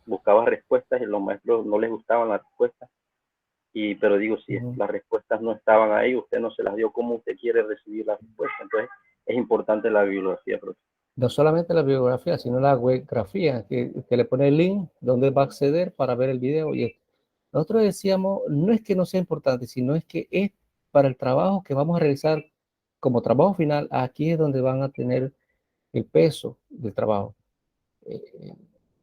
buscaba respuestas y los maestros no les gustaban las respuestas, pero digo, si las respuestas no estaban ahí, usted no se las dio, ¿cómo usted quiere recibir las respuestas? Entonces es importante la bibliografía, profe. No solamente la bibliografía, sino la webgrafía, que le pone el link donde va a acceder para ver el video. Y nosotros decíamos, no es que no sea importante, sino es que es para el trabajo que vamos a realizar como trabajo final. Aquí es donde van a tener el peso del trabajo.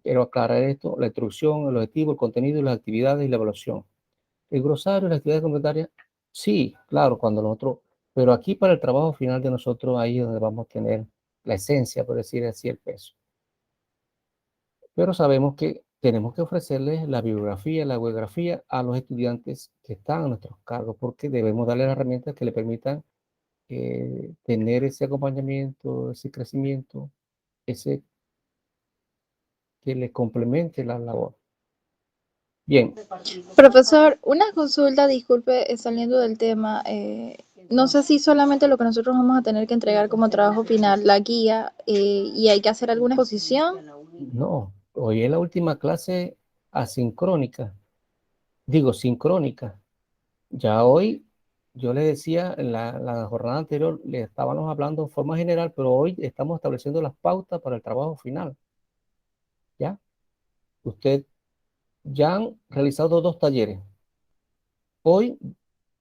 Quiero aclarar esto: la introducción, el objetivo, el contenido, las actividades y la evaluación. El glosario, las actividades complementarias, sí, claro, cuando nosotros, pero aquí para el trabajo final de nosotros, ahí es donde vamos a tener la esencia, por decir así, el peso. Pero sabemos que tenemos que ofrecerles la bibliografía, la webgrafía a los estudiantes que están a nuestros cargos, porque debemos darles las herramientas que le permitan tener ese acompañamiento, ese crecimiento, ese que les complemente la labor. Bien. Profesor, una consulta, disculpe, saliendo del tema. No sé si solamente lo que nosotros vamos a tener que entregar como trabajo final, la guía, y hay que hacer alguna exposición. No, hoy es la última clase asincrónica, digo sincrónica. Ya hoy, yo le decía, en la jornada anterior, le estábamos hablando de forma general, pero hoy estamos estableciendo las pautas para el trabajo final. ¿Ya? Usted ya han realizado 2 talleres. Hoy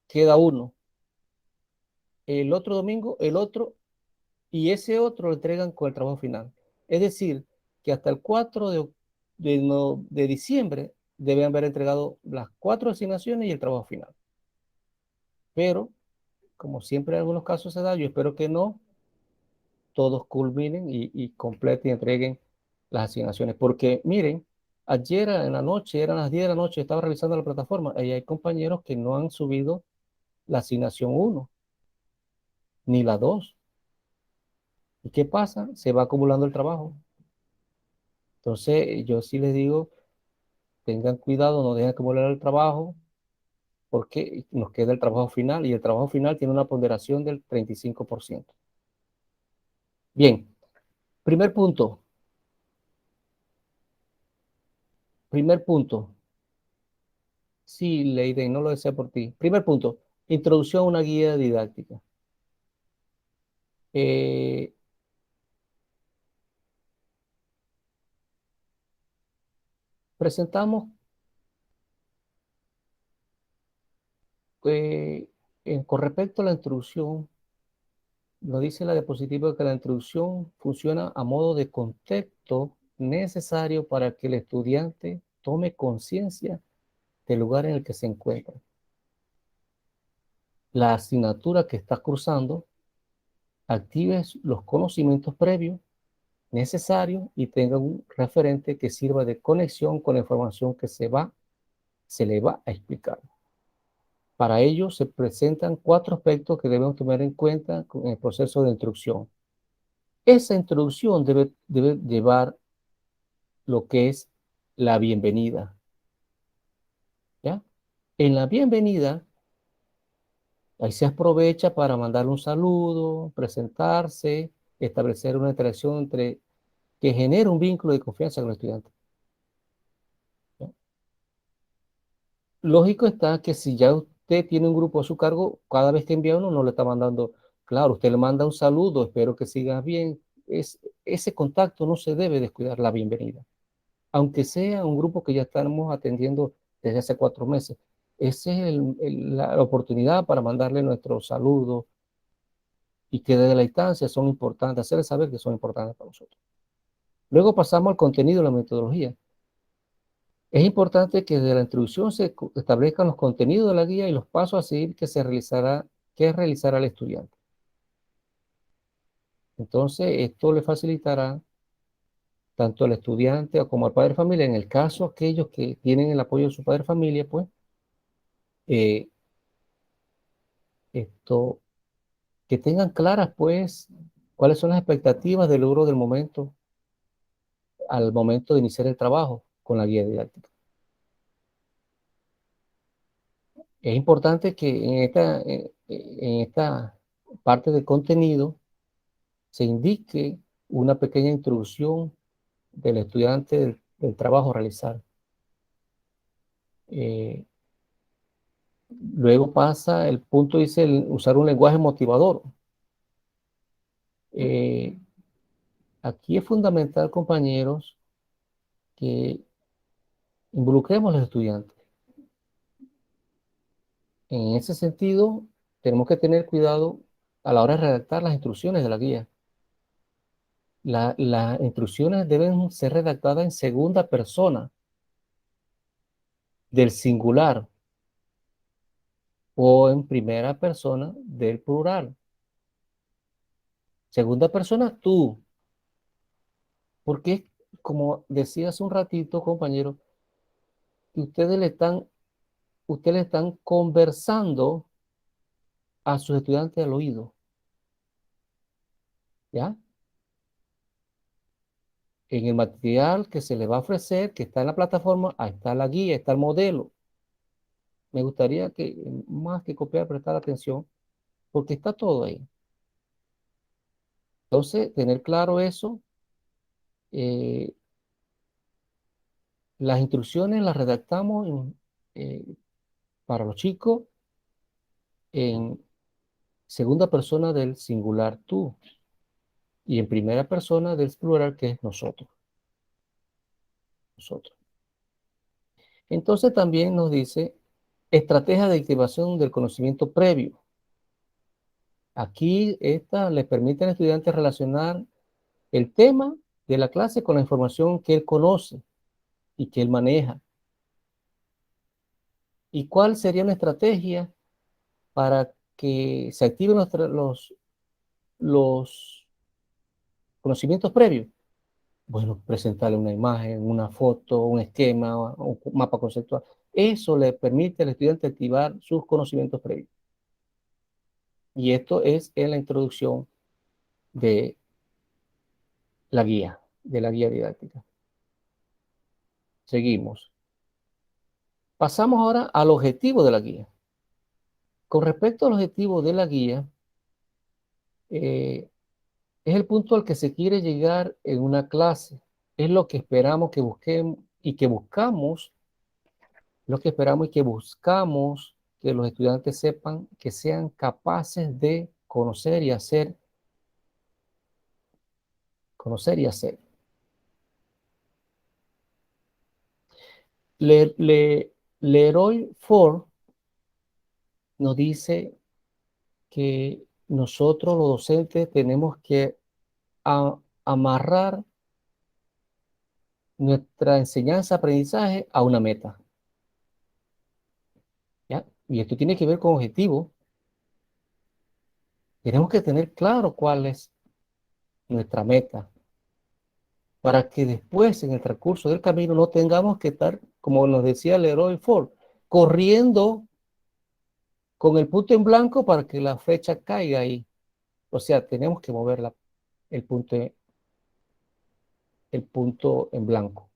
queda uno. El otro domingo, el otro, y ese otro lo entregan con el trabajo final. Es decir, que hasta el 4 de diciembre deben haber entregado las 4 asignaciones y el trabajo final. Pero, como siempre en algunos casos se da, yo espero que no todos culminen y completen y entreguen las asignaciones. Porque miren, ayer en la noche, eran las 10 de la noche, estaba revisando la plataforma y hay compañeros que no han subido la asignación 1 ni la 2. ¿Y qué pasa? Se va acumulando el trabajo. Entonces, yo sí les digo, tengan cuidado, no dejen acumular el trabajo, porque nos queda el trabajo final y el trabajo final tiene una ponderación del 35%. Bien, primer punto. Primer punto. Sí, Leiden, no lo desea por ti. Primer punto, introducción a una guía didáctica. Presentamos con respecto a la introducción, nos dice la diapositiva que la introducción funciona a modo de contexto necesario para que el estudiante tome conciencia del lugar en el que se encuentra, la asignatura que está cursando, active los conocimientos previos necesarios y tenga un referente que sirva de conexión con la información que se le va a explicar. Para ello se presentan 4 aspectos que debemos tomar en cuenta en el proceso de instrucción. Esa introducción debe llevar lo que es la bienvenida. ¿Ya? En la bienvenida, ahí se aprovecha para mandar un saludo, presentarse, establecer una interacción que genere un vínculo de confianza con el estudiante. ¿Ya? Lógico está que si ya usted tiene un grupo a su cargo, cada vez que envía uno no le está mandando, claro, usted le manda un saludo, espero que siga bien. Ese contacto no se debe descuidar, la bienvenida. Aunque sea un grupo que ya estamos atendiendo desde hace 4 meses. Esa es la oportunidad para mandarle nuestro saludo y que desde la instancia son importantes, hacerles saber que son importantes para nosotros. Luego pasamos al contenido de la metodología. Es importante que de la introducción se establezcan los contenidos de la guía y los pasos a seguir que realizará el estudiante. Entonces, esto le facilitará tanto al estudiante como al padre de familia, en el caso aquellos que tienen el apoyo de su padre de familia, pues, eh, esto, que tengan claras, pues, cuáles son las expectativas del logro del momento, al momento de iniciar el trabajo con la guía didáctica. Es importante que en esta parte del contenido se indique una pequeña introducción del estudiante del trabajo a realizar. Luego pasa el punto, dice, usar un lenguaje motivador. Aquí es fundamental, compañeros, que involucremos a los estudiantes. En ese sentido, tenemos que tener cuidado a la hora de redactar las instrucciones de la guía. Las instrucciones deben ser redactadas en segunda persona del singular o en primera persona del plural. Segunda persona, tú. Porque, como decía hace un ratito, compañero, que ustedes le están conversando a sus estudiantes al oído. ¿Ya? En el material que se les va a ofrecer, que está en la plataforma, ahí está la guía, está el modelo. Me gustaría que, más que copiar, prestar atención, porque está todo ahí. Entonces, tener claro eso, eh, las instrucciones las redactamos para los chicos en segunda persona del singular tú y en primera persona del plural que es nosotros. Nosotros. Entonces también nos dice estrategia de activación del conocimiento previo. Aquí esta le permite al estudiante relacionar el tema de la clase con la información que él conoce y que él maneja. ¿Y cuál sería una estrategia para que se activen los conocimientos previos? Bueno, presentarle una imagen, una foto, un esquema, un mapa conceptual. Eso le permite al estudiante activar sus conocimientos previos. Y esto es en la introducción de la guía didáctica. Seguimos. Pasamos ahora al objetivo de la guía. Con respecto al objetivo de la guía, es el punto al que se quiere llegar en una clase. Es lo que esperamos que busquemos y que buscamos, lo que esperamos y que buscamos que los estudiantes sepan, que sean capaces de conocer y hacer. Conocer y hacer. Leroy Ford nos dice que nosotros los docentes tenemos que amarrar nuestra enseñanza-aprendizaje a una meta. ¿Ya? Y esto tiene que ver con objetivos. Tenemos que tener claro cuál es nuestra meta para que después, en el transcurso del camino, no tengamos que estar, como nos decía Leroy Ford, corriendo con el punto en blanco para que la flecha caiga ahí. O sea, tenemos que mover el punto en blanco.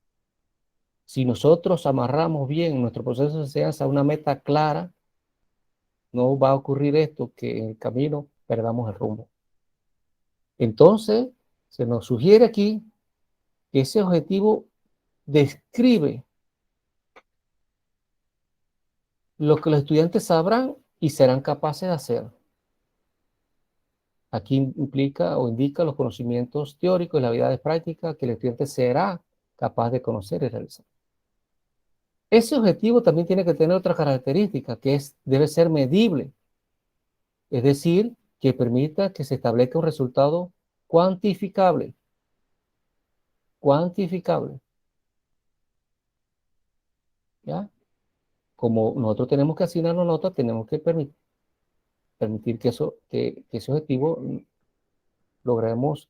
Si nosotros amarramos bien nuestro proceso de enseñanza a una meta clara, no va a ocurrir esto, que en el camino perdamos el rumbo. Entonces, se nos sugiere aquí que ese objetivo describe lo que los estudiantes sabrán y serán capaces de hacer. Aquí implica o indica los conocimientos teóricos y las habilidades prácticas que el estudiante será capaz de conocer y realizar. Ese objetivo también tiene que tener otra característica, que debe ser medible. Es decir, que permita que se establezca un resultado cuantificable. Cuantificable. ¿ya? Como nosotros tenemos que asignar una nota, tenemos que permitir que ese objetivo logremos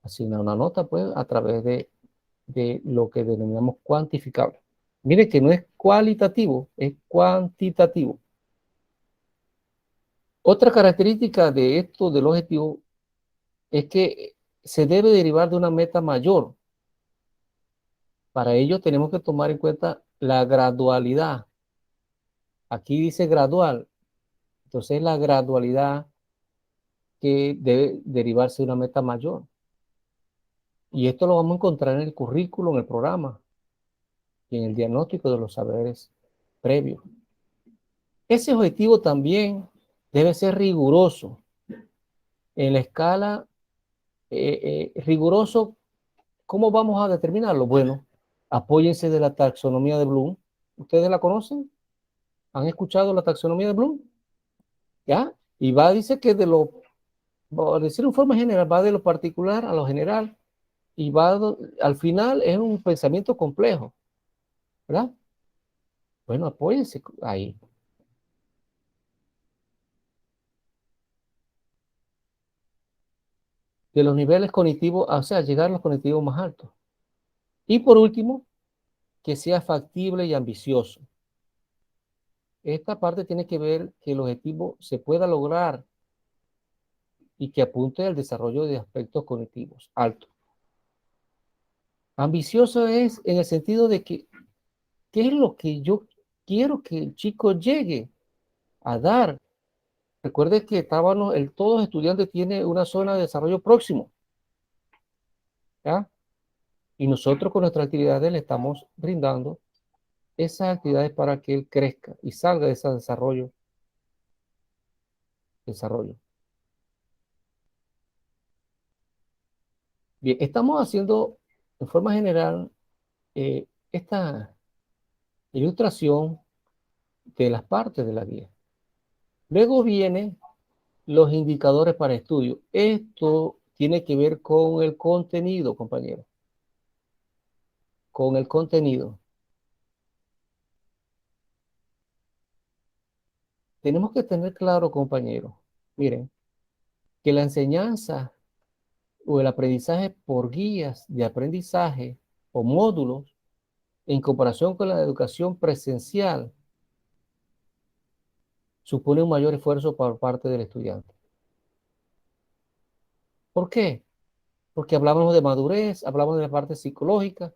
asignar una nota, pues, a través de lo que denominamos cuantificable. Mire que no es cualitativo, es cuantitativo. Otra característica de esto del objetivo es que se debe derivar de una meta mayor. Para ello tenemos que tomar en cuenta la gradualidad. Aquí dice gradual, entonces la gradualidad que debe derivarse de una meta mayor. Y esto lo vamos a encontrar en el currículo, en el programa y en el diagnóstico de los saberes previos. Ese objetivo también debe ser riguroso. En la escala riguroso, ¿cómo vamos a determinarlo? Bueno, apóyense de la taxonomía de Bloom. ¿Ustedes la conocen? ¿Han escuchado la taxonomía de Bloom? ¿Ya? Y dice que a decir en forma general, va de lo particular a lo general y al final es un pensamiento complejo, ¿verdad? Bueno, apóyense ahí. De los niveles cognitivos, o sea, llegar a los cognitivos más altos. Y por último, que sea factible y ambicioso. Esta parte tiene que ver que el objetivo se pueda lograr y que apunte al desarrollo de aspectos cognitivos altos. Ambicioso es en el sentido de que, ¿qué es lo que yo quiero que el chico llegue a dar? Recuerde que todos estudiantes tienen una zona de desarrollo próximo, ¿ya? Y nosotros con nuestras actividades le estamos brindando esas actividades para que él crezca y salga de ese desarrollo. Bien, estamos haciendo en forma general esta ilustración de las partes de la guía. Luego vienen los indicadores para estudio. Esto tiene que ver con el contenido, compañero. Con el contenido. Tenemos que tener claro, compañero, miren, que la enseñanza o el aprendizaje por guías de aprendizaje o módulos en comparación con la educación presencial supone un mayor esfuerzo por parte del estudiante. ¿Por qué? Porque hablamos de madurez, hablamos de la parte psicológica.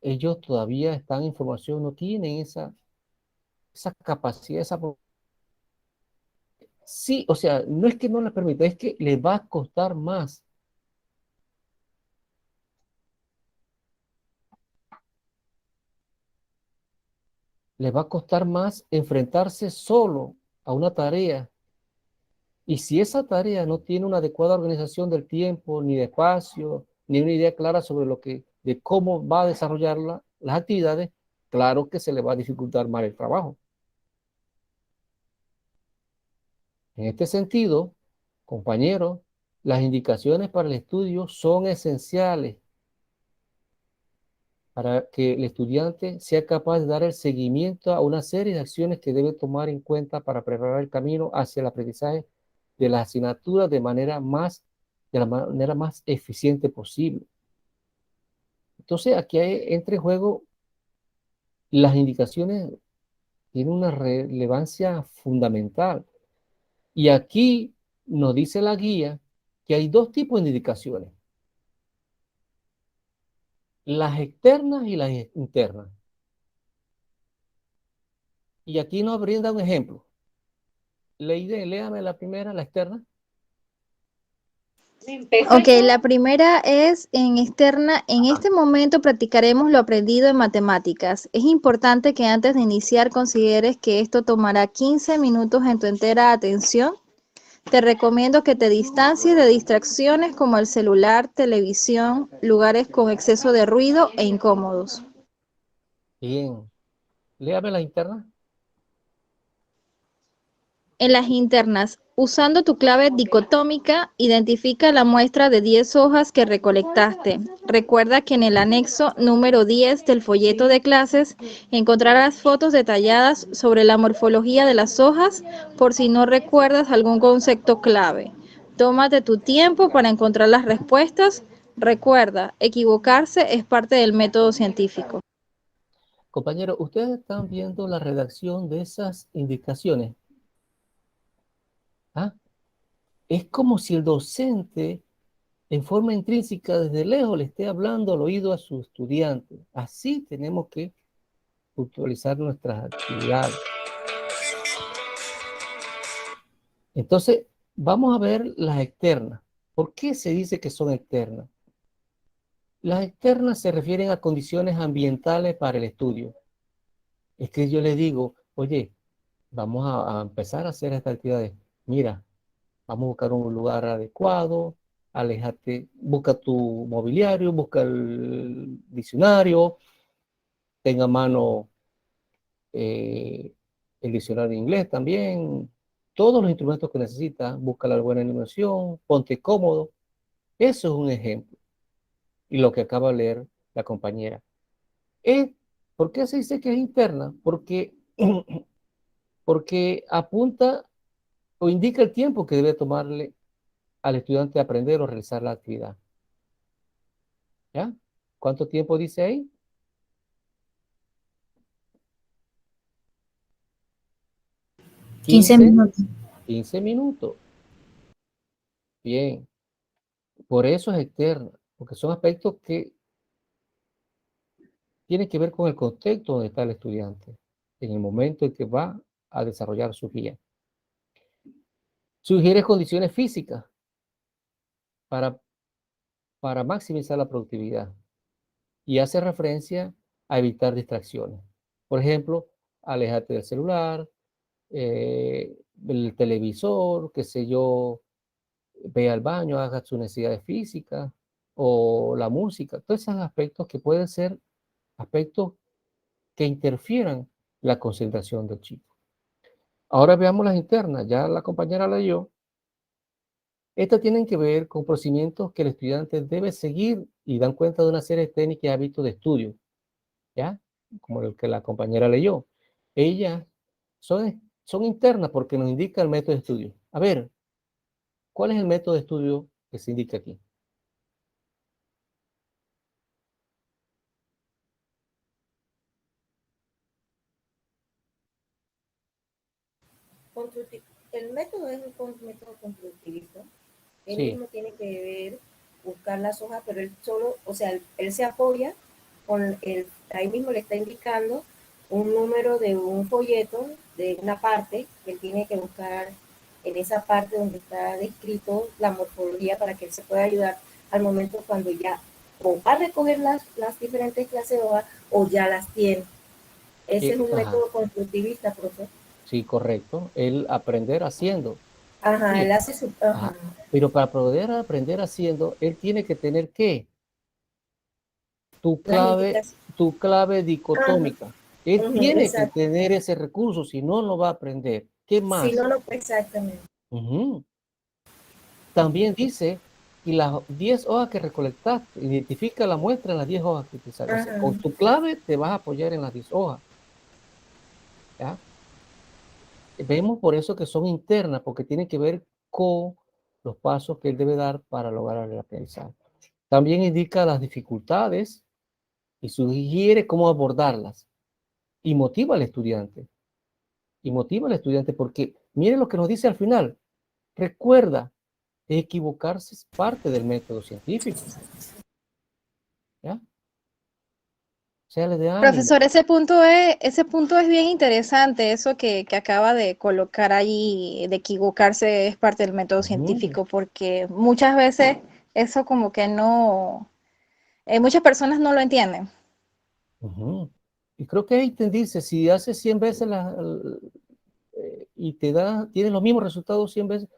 Ellos todavía están en formación, no tienen esa capacidad, sí, o sea, no es que no les permita, es que les va a costar más. Les va a costar más enfrentarse solo a una tarea. Y si esa tarea no tiene una adecuada organización del tiempo, ni de espacio, ni una idea clara sobre de cómo va a desarrollar las actividades, claro que se le va a dificultar más el trabajo. En este sentido, compañeros, las indicaciones para el estudio son esenciales para que el estudiante sea capaz de dar el seguimiento a una serie de acciones que debe tomar en cuenta para preparar el camino hacia el aprendizaje de las asignaturas de la manera más eficiente posible. Entonces, aquí entra en juego las indicaciones, tienen una relevancia fundamental. Y aquí nos dice la guía que hay dos tipos de indicaciones: las externas y las internas. Y aquí nos brinda un ejemplo. Léame la primera, la externa. Ok, la primera es en externa. En este momento practicaremos lo aprendido en matemáticas. Es importante que antes de iniciar consideres que esto tomará 15 minutos en tu entera atención. Te recomiendo que te distancies de distracciones como el celular, televisión, lugares con exceso de ruido e incómodos. Bien. Léame la interna. En las internas, Usando tu clave dicotómica, identifica la muestra de 10 hojas que recolectaste. Recuerda que en el anexo número 10 del folleto de clases encontrarás fotos detalladas sobre la morfología de las hojas por si no recuerdas algún concepto clave. Tómate tu tiempo para encontrar las respuestas. Recuerda, equivocarse es parte del método científico. Compañeros, ustedes están viendo la redacción de esas indicaciones. ¿Ah? Es como si el docente, en forma intrínseca, desde lejos, le esté hablando al oído a su estudiante. Así tenemos que puntualizar nuestras actividades. Entonces, vamos a ver las externas. ¿Por qué se dice que son externas? Las externas se refieren a condiciones ambientales para el estudio. Es que yo le digo, oye, vamos a empezar a hacer estas actividades. Mira, vamos a buscar un lugar adecuado, aléjate, busca tu mobiliario, busca el diccionario, tenga a mano el diccionario de inglés también, todos los instrumentos que necesitas, busca la buena iluminación, ponte cómodo. Eso es un ejemplo. Y lo que acaba de leer la compañera. ¿Por qué se dice que es interna? Porque, porque apunta o indica el tiempo que debe tomarle al estudiante aprender o realizar la actividad. ¿Ya? ¿Cuánto tiempo dice ahí? 15 minutos. 15 minutos. Bien. Por eso es externa, porque son aspectos que tienen que ver con el contexto donde está el estudiante, en el momento en que va a desarrollar su guía. Sugiere condiciones físicas para maximizar la productividad y hace referencia a evitar distracciones. Por ejemplo, aléjate del celular, el televisor, qué sé yo, ve al baño, haga sus necesidades físicas o la música, todos esos aspectos que pueden ser aspectos que interfieran la concentración del chico. Ahora veamos las internas, ya la compañera leyó. Estas tienen que ver con procedimientos que el estudiante debe seguir y dan cuenta de una serie de técnicas y hábitos de estudio, ¿ya? Como el que la compañera leyó. Ellas son internas porque nos indica el método de estudio. A ver, ¿cuál es el método de estudio que se indica aquí? El método es un método constructivista. Él Sí. mismo tiene que ver, buscar las hojas, pero él solo, o sea, él se apoya con ahí mismo le está indicando un número de un folleto de una parte que él tiene que buscar en esa parte donde está descrito la morfología para que él se pueda ayudar al momento cuando ya o va a recoger las diferentes clases de hojas o ya las tiene. Ese es un método constructivista, profe. Sí, correcto. El aprender haciendo. Ajá, Sí. él hace su... Ajá. Pero para poder aprender haciendo, él tiene que tener ¿qué? Tu clave dicotómica. Ajá. Él tiene Exacto. que tener ese recurso, si no, no va a aprender. ¿Qué más? Si no, no, exactamente. También dice, y las 10 hojas que recolectaste, identifica la muestra en las 10 hojas que te salen. O sea, con tu clave te vas a apoyar en las 10 hojas. ¿Ya? Vemos por eso que son internas, porque tienen que ver con los pasos que él debe dar para lograr el aprendizaje. También indica las dificultades y sugiere cómo abordarlas. Y motiva al estudiante. Y motiva al estudiante porque miren lo que nos dice al final. Recuerda, equivocarse es parte del método científico. ¿Ya? O sea, le da ánimo. Profesor, ese punto es bien interesante, eso que acaba de colocar ahí, de equivocarse es parte del método científico, porque muchas veces eso como que no, muchas personas no lo entienden. Y creo que ahí te dice, si haces 100 veces y tienes los mismos resultados 100 veces,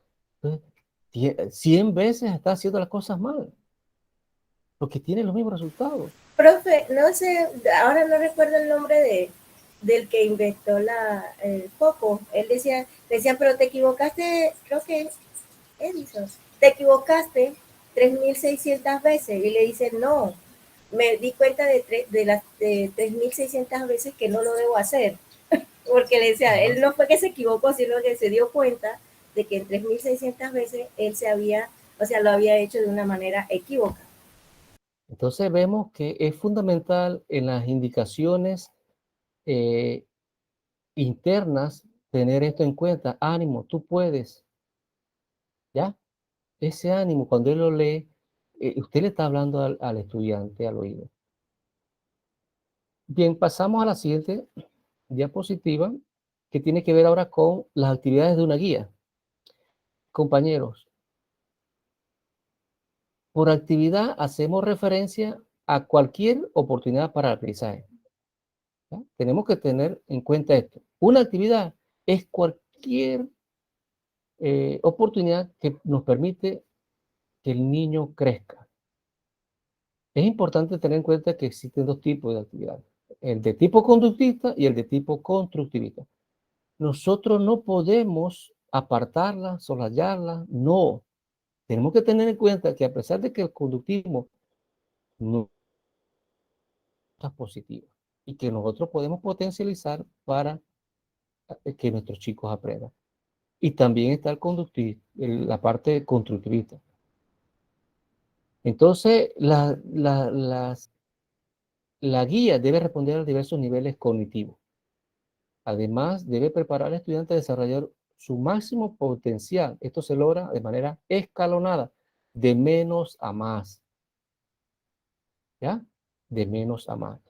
100 veces estás haciendo las cosas mal, porque tienes los mismos resultados. Profe, no sé, ahora no recuerdo el nombre del que inventó el foco. Él decía, pero te equivocaste, creo que Edison, te equivocaste 3.600 veces. Y le dice, no, me di cuenta de las 3.600 veces que no lo debo hacer. Porque le decía, él no fue que se equivocó, sino que se dio cuenta de que en 3.600 veces él lo había hecho de una manera equívoca. Entonces vemos que es fundamental en las indicaciones internas tener esto en cuenta. Ánimo, tú puedes. ¿Ya? Ese ánimo, cuando él lo lee, usted le está hablando al estudiante al oído. Bien, pasamos a la siguiente diapositiva, que tiene que ver ahora con las actividades de una guía. Compañeros, por actividad hacemos referencia a cualquier oportunidad para el aprendizaje. ¿Ya? Tenemos que tener en cuenta esto. Una actividad es cualquier oportunidad que nos permite que el niño crezca. Es importante tener en cuenta que existen dos tipos de actividades, el de tipo conductista y el de tipo constructivista. Nosotros no podemos apartarla, soslayarla, no. Tenemos que tener en cuenta que a pesar de que el conductismo no es positivo y que nosotros podemos potencializar para que nuestros chicos aprendan. Y también está el conductismo, la parte constructivista. Entonces, la guía debe responder a diversos niveles cognitivos. Además, debe preparar al estudiante a desarrollar su máximo potencial. Esto se logra de manera escalonada, de menos a más. ¿Ya? De menos a más.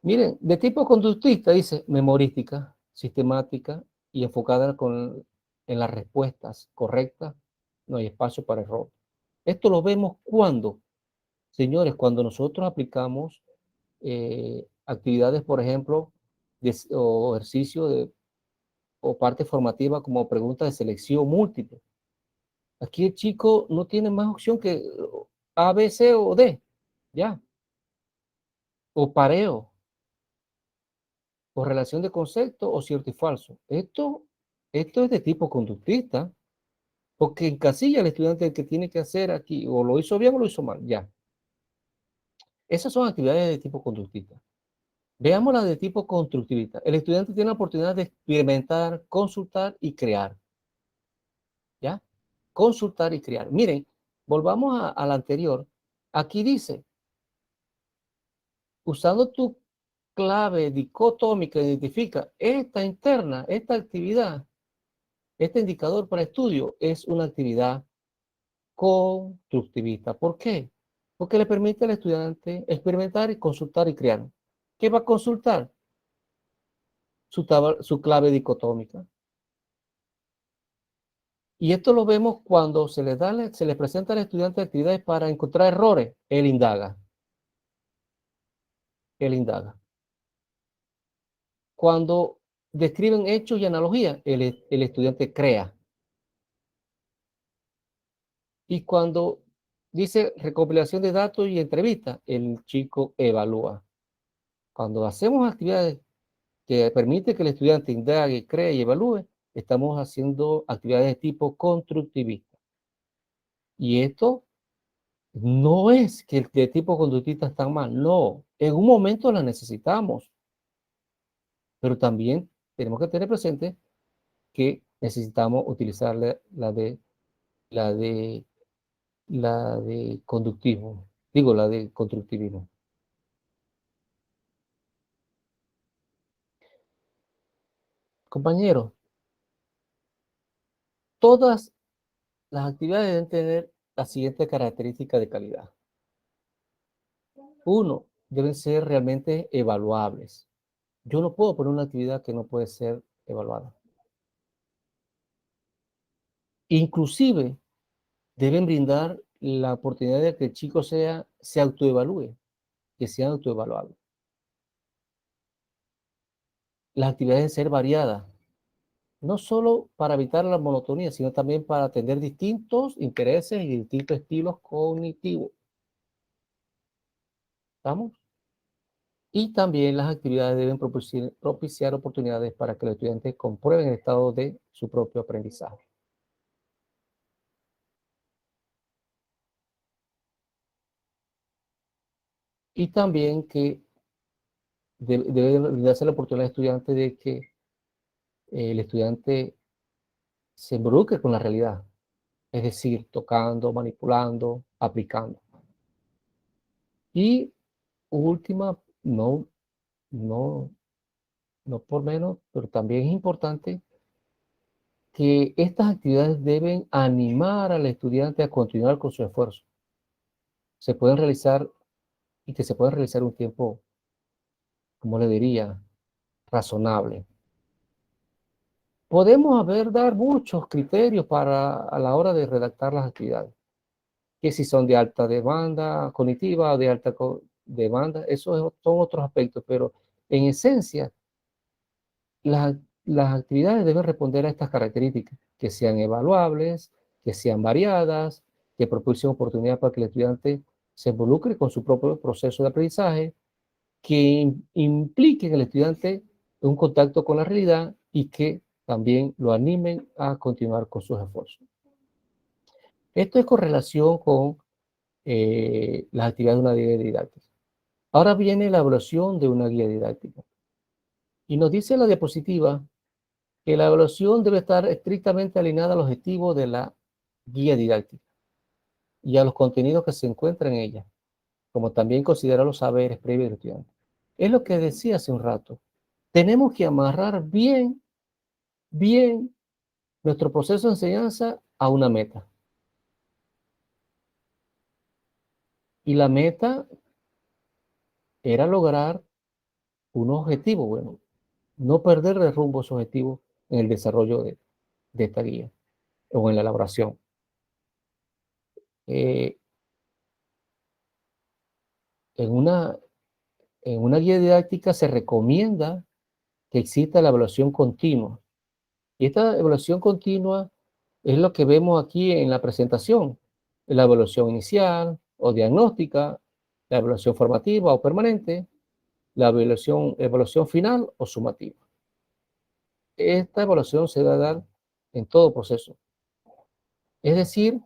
Miren, de tipo conductista dice memorística, sistemática y enfocada en las respuestas correctas. No hay espacio para error. Esto lo vemos cuando, señores, cuando nosotros aplicamos actividades, por ejemplo, o ejercicio o parte formativa como preguntas de selección múltiple. Aquí el chico no tiene más opción que A, B, C o D, ya. O pareo, o relación de concepto, o cierto y falso. Esto es de tipo conductista, porque encasilla al estudiante que tiene que hacer aquí, o lo hizo bien o lo hizo mal, ya. Esas son actividades de tipo conductista. Veamos las de tipo constructivista. El estudiante tiene la oportunidad de experimentar, consultar y crear. ¿Ya? Consultar y crear. Miren, volvamos a la anterior. Aquí dice, usando tu clave dicotómica, identifica esta interna, esta actividad, este indicador para estudio es una actividad constructivista. ¿Por qué? Porque le permite al estudiante experimentar y consultar y crear. ¿Qué va a consultar? Su clave dicotómica. Y esto lo vemos cuando se les presenta al estudiante actividades para encontrar errores. Él indaga. Él indaga. Cuando describen hechos y analogías, el estudiante crea. Y cuando dice recopilación de datos y entrevistas, el chico evalúa. Cuando hacemos actividades que permiten que el estudiante indague, cree y evalúe, estamos haciendo actividades de tipo constructivista. Y esto no es que el de tipo conductista está mal, no. En un momento la necesitamos, pero también tenemos que tener presente que necesitamos utilizar la de, la de conductismo, digo, la de constructivismo. Compañeros, todas las actividades deben tener la siguiente característica de calidad. Uno, deben ser realmente evaluables. Yo no puedo poner una actividad que no puede ser evaluada. Inclusive, deben brindar la oportunidad de que el chico se autoevalúe, que sea autoevaluable. Las actividades deben ser variadas, no solo para evitar la monotonía, sino también para atender distintos intereses y distintos estilos cognitivos. ¿Estamos? Y también las actividades deben propiciar oportunidades para que los estudiantes comprueben el estado de su propio aprendizaje. Y también que debe darse la oportunidad al estudiante de que el estudiante se involucre con la realidad, es decir, tocando, manipulando, aplicando. Y última, no por menos, pero también es importante que estas actividades deben animar al estudiante a continuar con su esfuerzo. Se pueden realizar y que se puede realizar un tiempo, como le diría, razonable. Podemos dar muchos criterios a la hora de redactar las actividades, que si son de alta demanda cognitiva o de alta demanda, son otros aspectos, pero en esencia, las actividades deben responder a estas características, que sean evaluables, que sean variadas, que propicien oportunidades para que el estudiante se involucre con su propio proceso de aprendizaje, que impliquen al estudiante un contacto con la realidad y que también lo animen a continuar con sus esfuerzos. Esto es con relación con las actividades de una guía didáctica. Ahora viene la evaluación de una guía didáctica. Y nos dice la diapositiva que la evaluación debe estar estrictamente alineada al objetivo de la guía didáctica y a los contenidos que se encuentran en ella, como también considerar los saberes previos del estudiante. Es lo que decía hace un rato. Tenemos que amarrar bien nuestro proceso de enseñanza a una meta. Y la meta era lograr un objetivo, bueno, no perder de rumbo ese objetivo en el desarrollo de esta guía o en la elaboración. Eh, en una guía didáctica se recomienda que exista la evaluación continua. Y esta evaluación continua es lo que vemos aquí en la presentación. La evaluación inicial o diagnóstica, la evaluación formativa o permanente, la evaluación final o sumativa. Esta evaluación se va a dar en todo proceso. Es decir,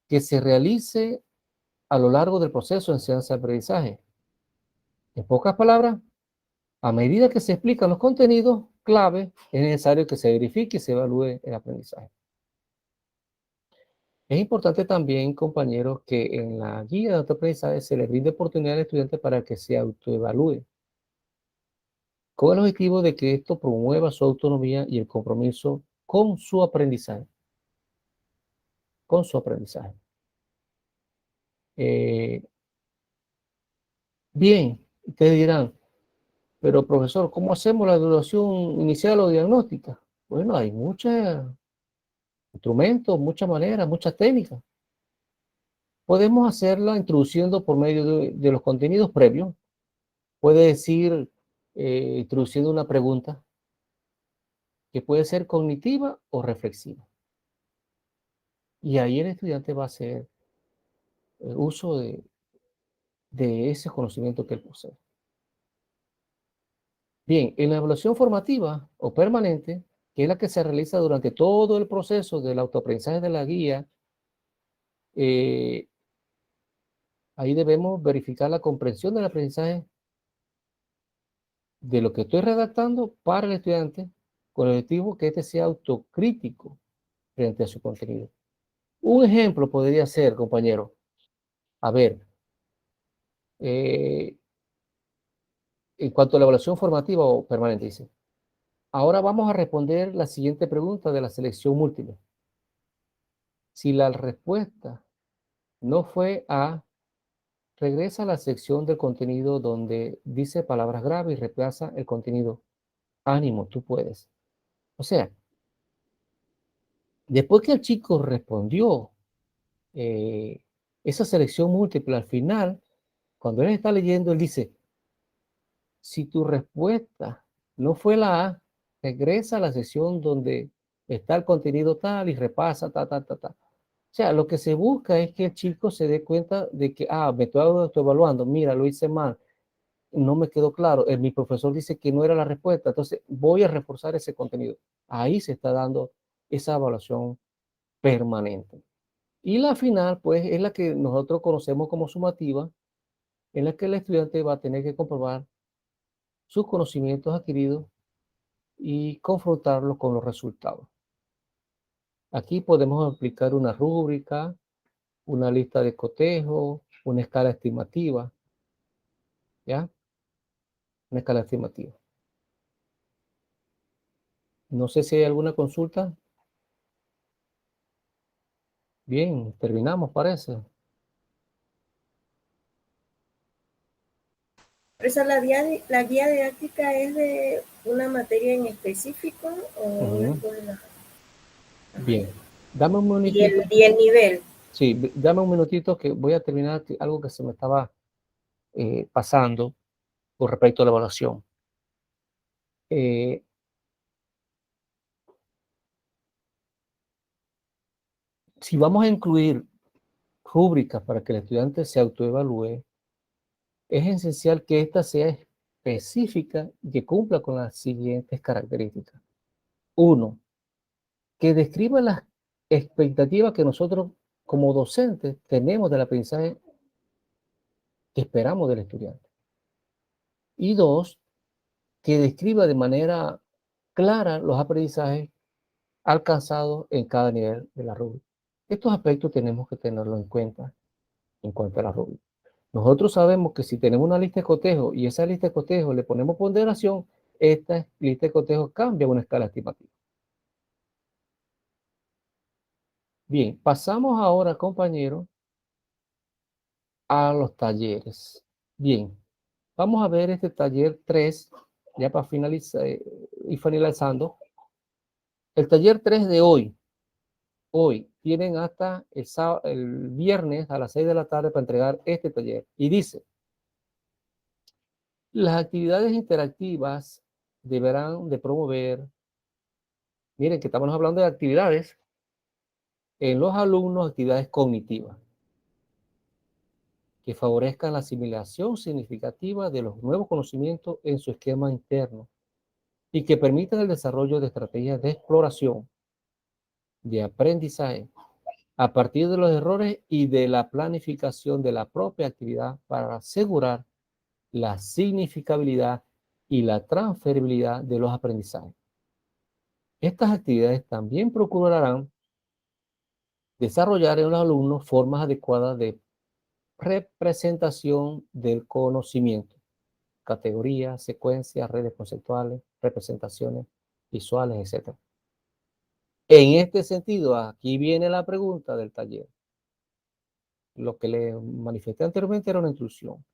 que se realice a lo largo del proceso de enseñanza-aprendizaje. En pocas palabras, a medida que se explican los contenidos clave, es necesario que se verifique y se evalúe el aprendizaje. Es importante también, compañeros, que en la guía de autoaprendizaje se le brinde oportunidad al estudiante para que se autoevalúe, con el objetivo de que esto promueva su autonomía y el compromiso con su aprendizaje. Con su aprendizaje. Bien, ustedes dirán, pero profesor, ¿cómo hacemos la evaluación inicial o diagnóstica? Bueno, hay muchos instrumentos, muchas maneras, muchas técnicas. Podemos hacerla introduciendo por medio de los contenidos previos. Puede decir, introduciendo una pregunta que puede ser cognitiva o reflexiva. Y ahí el estudiante va a hacer uso de ese conocimiento que él posee. Bien, en la evaluación formativa o permanente, que es la que se realiza durante todo el proceso del autoaprendizaje de la guía, ahí debemos verificar la comprensión del aprendizaje de lo que estoy redactando para el estudiante, con el objetivo que éste sea autocrítico frente a su contenido. Un ejemplo podría ser, compañero, a ver, en cuanto a la evaluación formativa o permanente, dice, ahora vamos a responder la siguiente pregunta de la selección múltiple. Si la respuesta no fue A, regresa a la sección del contenido donde dice palabras graves y reemplaza el contenido. Ánimo, tú puedes. O sea, después que el chico respondió esa selección múltiple al final, cuando él está leyendo, él dice, si tu respuesta no fue la A, regresa a la sección donde está el contenido tal y repasa, ta. O sea, lo que se busca es que el chico se dé cuenta de que, me estoy autoevaluando, mira, lo hice mal. no me quedó claro, mi profesor dice que no era la respuesta, entonces voy a reforzar ese contenido. Ahí se está dando esa evaluación permanente. Y la final, pues, es la que nosotros conocemos como sumativa, en la que el estudiante va a tener que comprobar sus conocimientos adquiridos y confrontarlos con los resultados. Aquí podemos aplicar una rúbrica, una lista de cotejo, una escala estimativa, ¿ya? Una escala estimativa. No sé si hay alguna consulta. Bien, terminamos, parece. ¿Esa la guía didáctica es de una materia en específico o es de la... Bien, dame un y minutito. el nivel? Sí, dame un minutito que voy a terminar algo que se me estaba pasando con respecto a la evaluación. Si vamos a incluir rúbricas para que el estudiante se autoevalúe, es esencial que ésta sea específica y que cumpla con las siguientes características. 1, que describa las expectativas que nosotros como docentes tenemos del aprendizaje que esperamos del estudiante. Y 2, que describa de manera clara los aprendizajes alcanzados en cada nivel de la rúbrica. Estos aspectos tenemos que tenerlos en cuenta a la rúbrica. Nosotros sabemos que si tenemos una lista de cotejo y esa lista de cotejo le ponemos ponderación, esta lista de cotejo cambia a una escala estimativa. Bien, pasamos ahora, compañeros, a los talleres. Bien, vamos a ver este taller 3, ya para finalizar y finalizando. El taller 3 de hoy tienen hasta el viernes a las 6 de la tarde para entregar este taller. Y dice, las actividades interactivas deberán de promover, miren que estamos hablando de actividades, en los alumnos actividades cognitivas que favorezcan la asimilación significativa de los nuevos conocimientos en su esquema interno y que permitan el desarrollo de estrategias de exploración, de aprendizaje, a partir de los errores y de la planificación de la propia actividad para asegurar la significabilidad y la transferibilidad de los aprendizajes. Estas actividades también procurarán desarrollar en los alumnos formas adecuadas de representación del conocimiento, categorías, secuencias, redes conceptuales, representaciones visuales, etc. En este sentido, aquí viene la pregunta del taller. Lo que le manifesté anteriormente era una instrucción.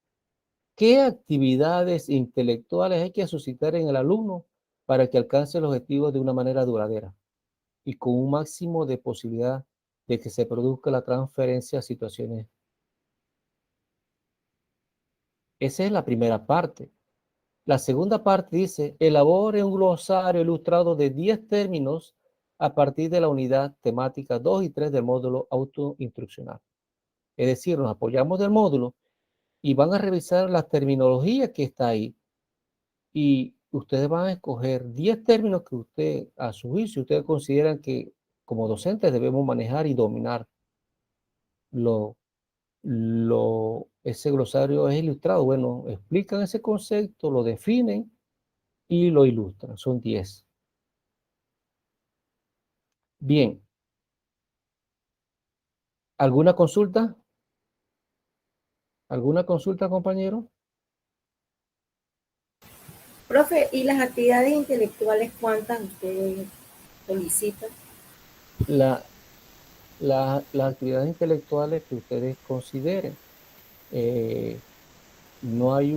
¿Qué actividades intelectuales hay que suscitar en el alumno para que alcance los objetivos de una manera duradera y con un máximo de posibilidad de que se produzca la transferencia a situaciones? Esa es la primera parte. La segunda parte dice, elabore un glosario ilustrado de 10 términos a partir de la unidad temática 2 y 3 del módulo autoinstruccional. Es decir, nos apoyamos del módulo y van a revisar la terminología que está ahí. Y ustedes van a escoger 10 términos que usted, a su juicio, ustedes consideran que como docentes debemos manejar y dominar. Ese glosario es ilustrado. Bueno, explican ese concepto, lo definen y lo ilustran. Son 10. Bien. ¿Alguna consulta? ¿Alguna consulta, compañero? Profe, ¿y las actividades intelectuales cuántas usted solicita? Las actividades intelectuales que ustedes consideren. No hay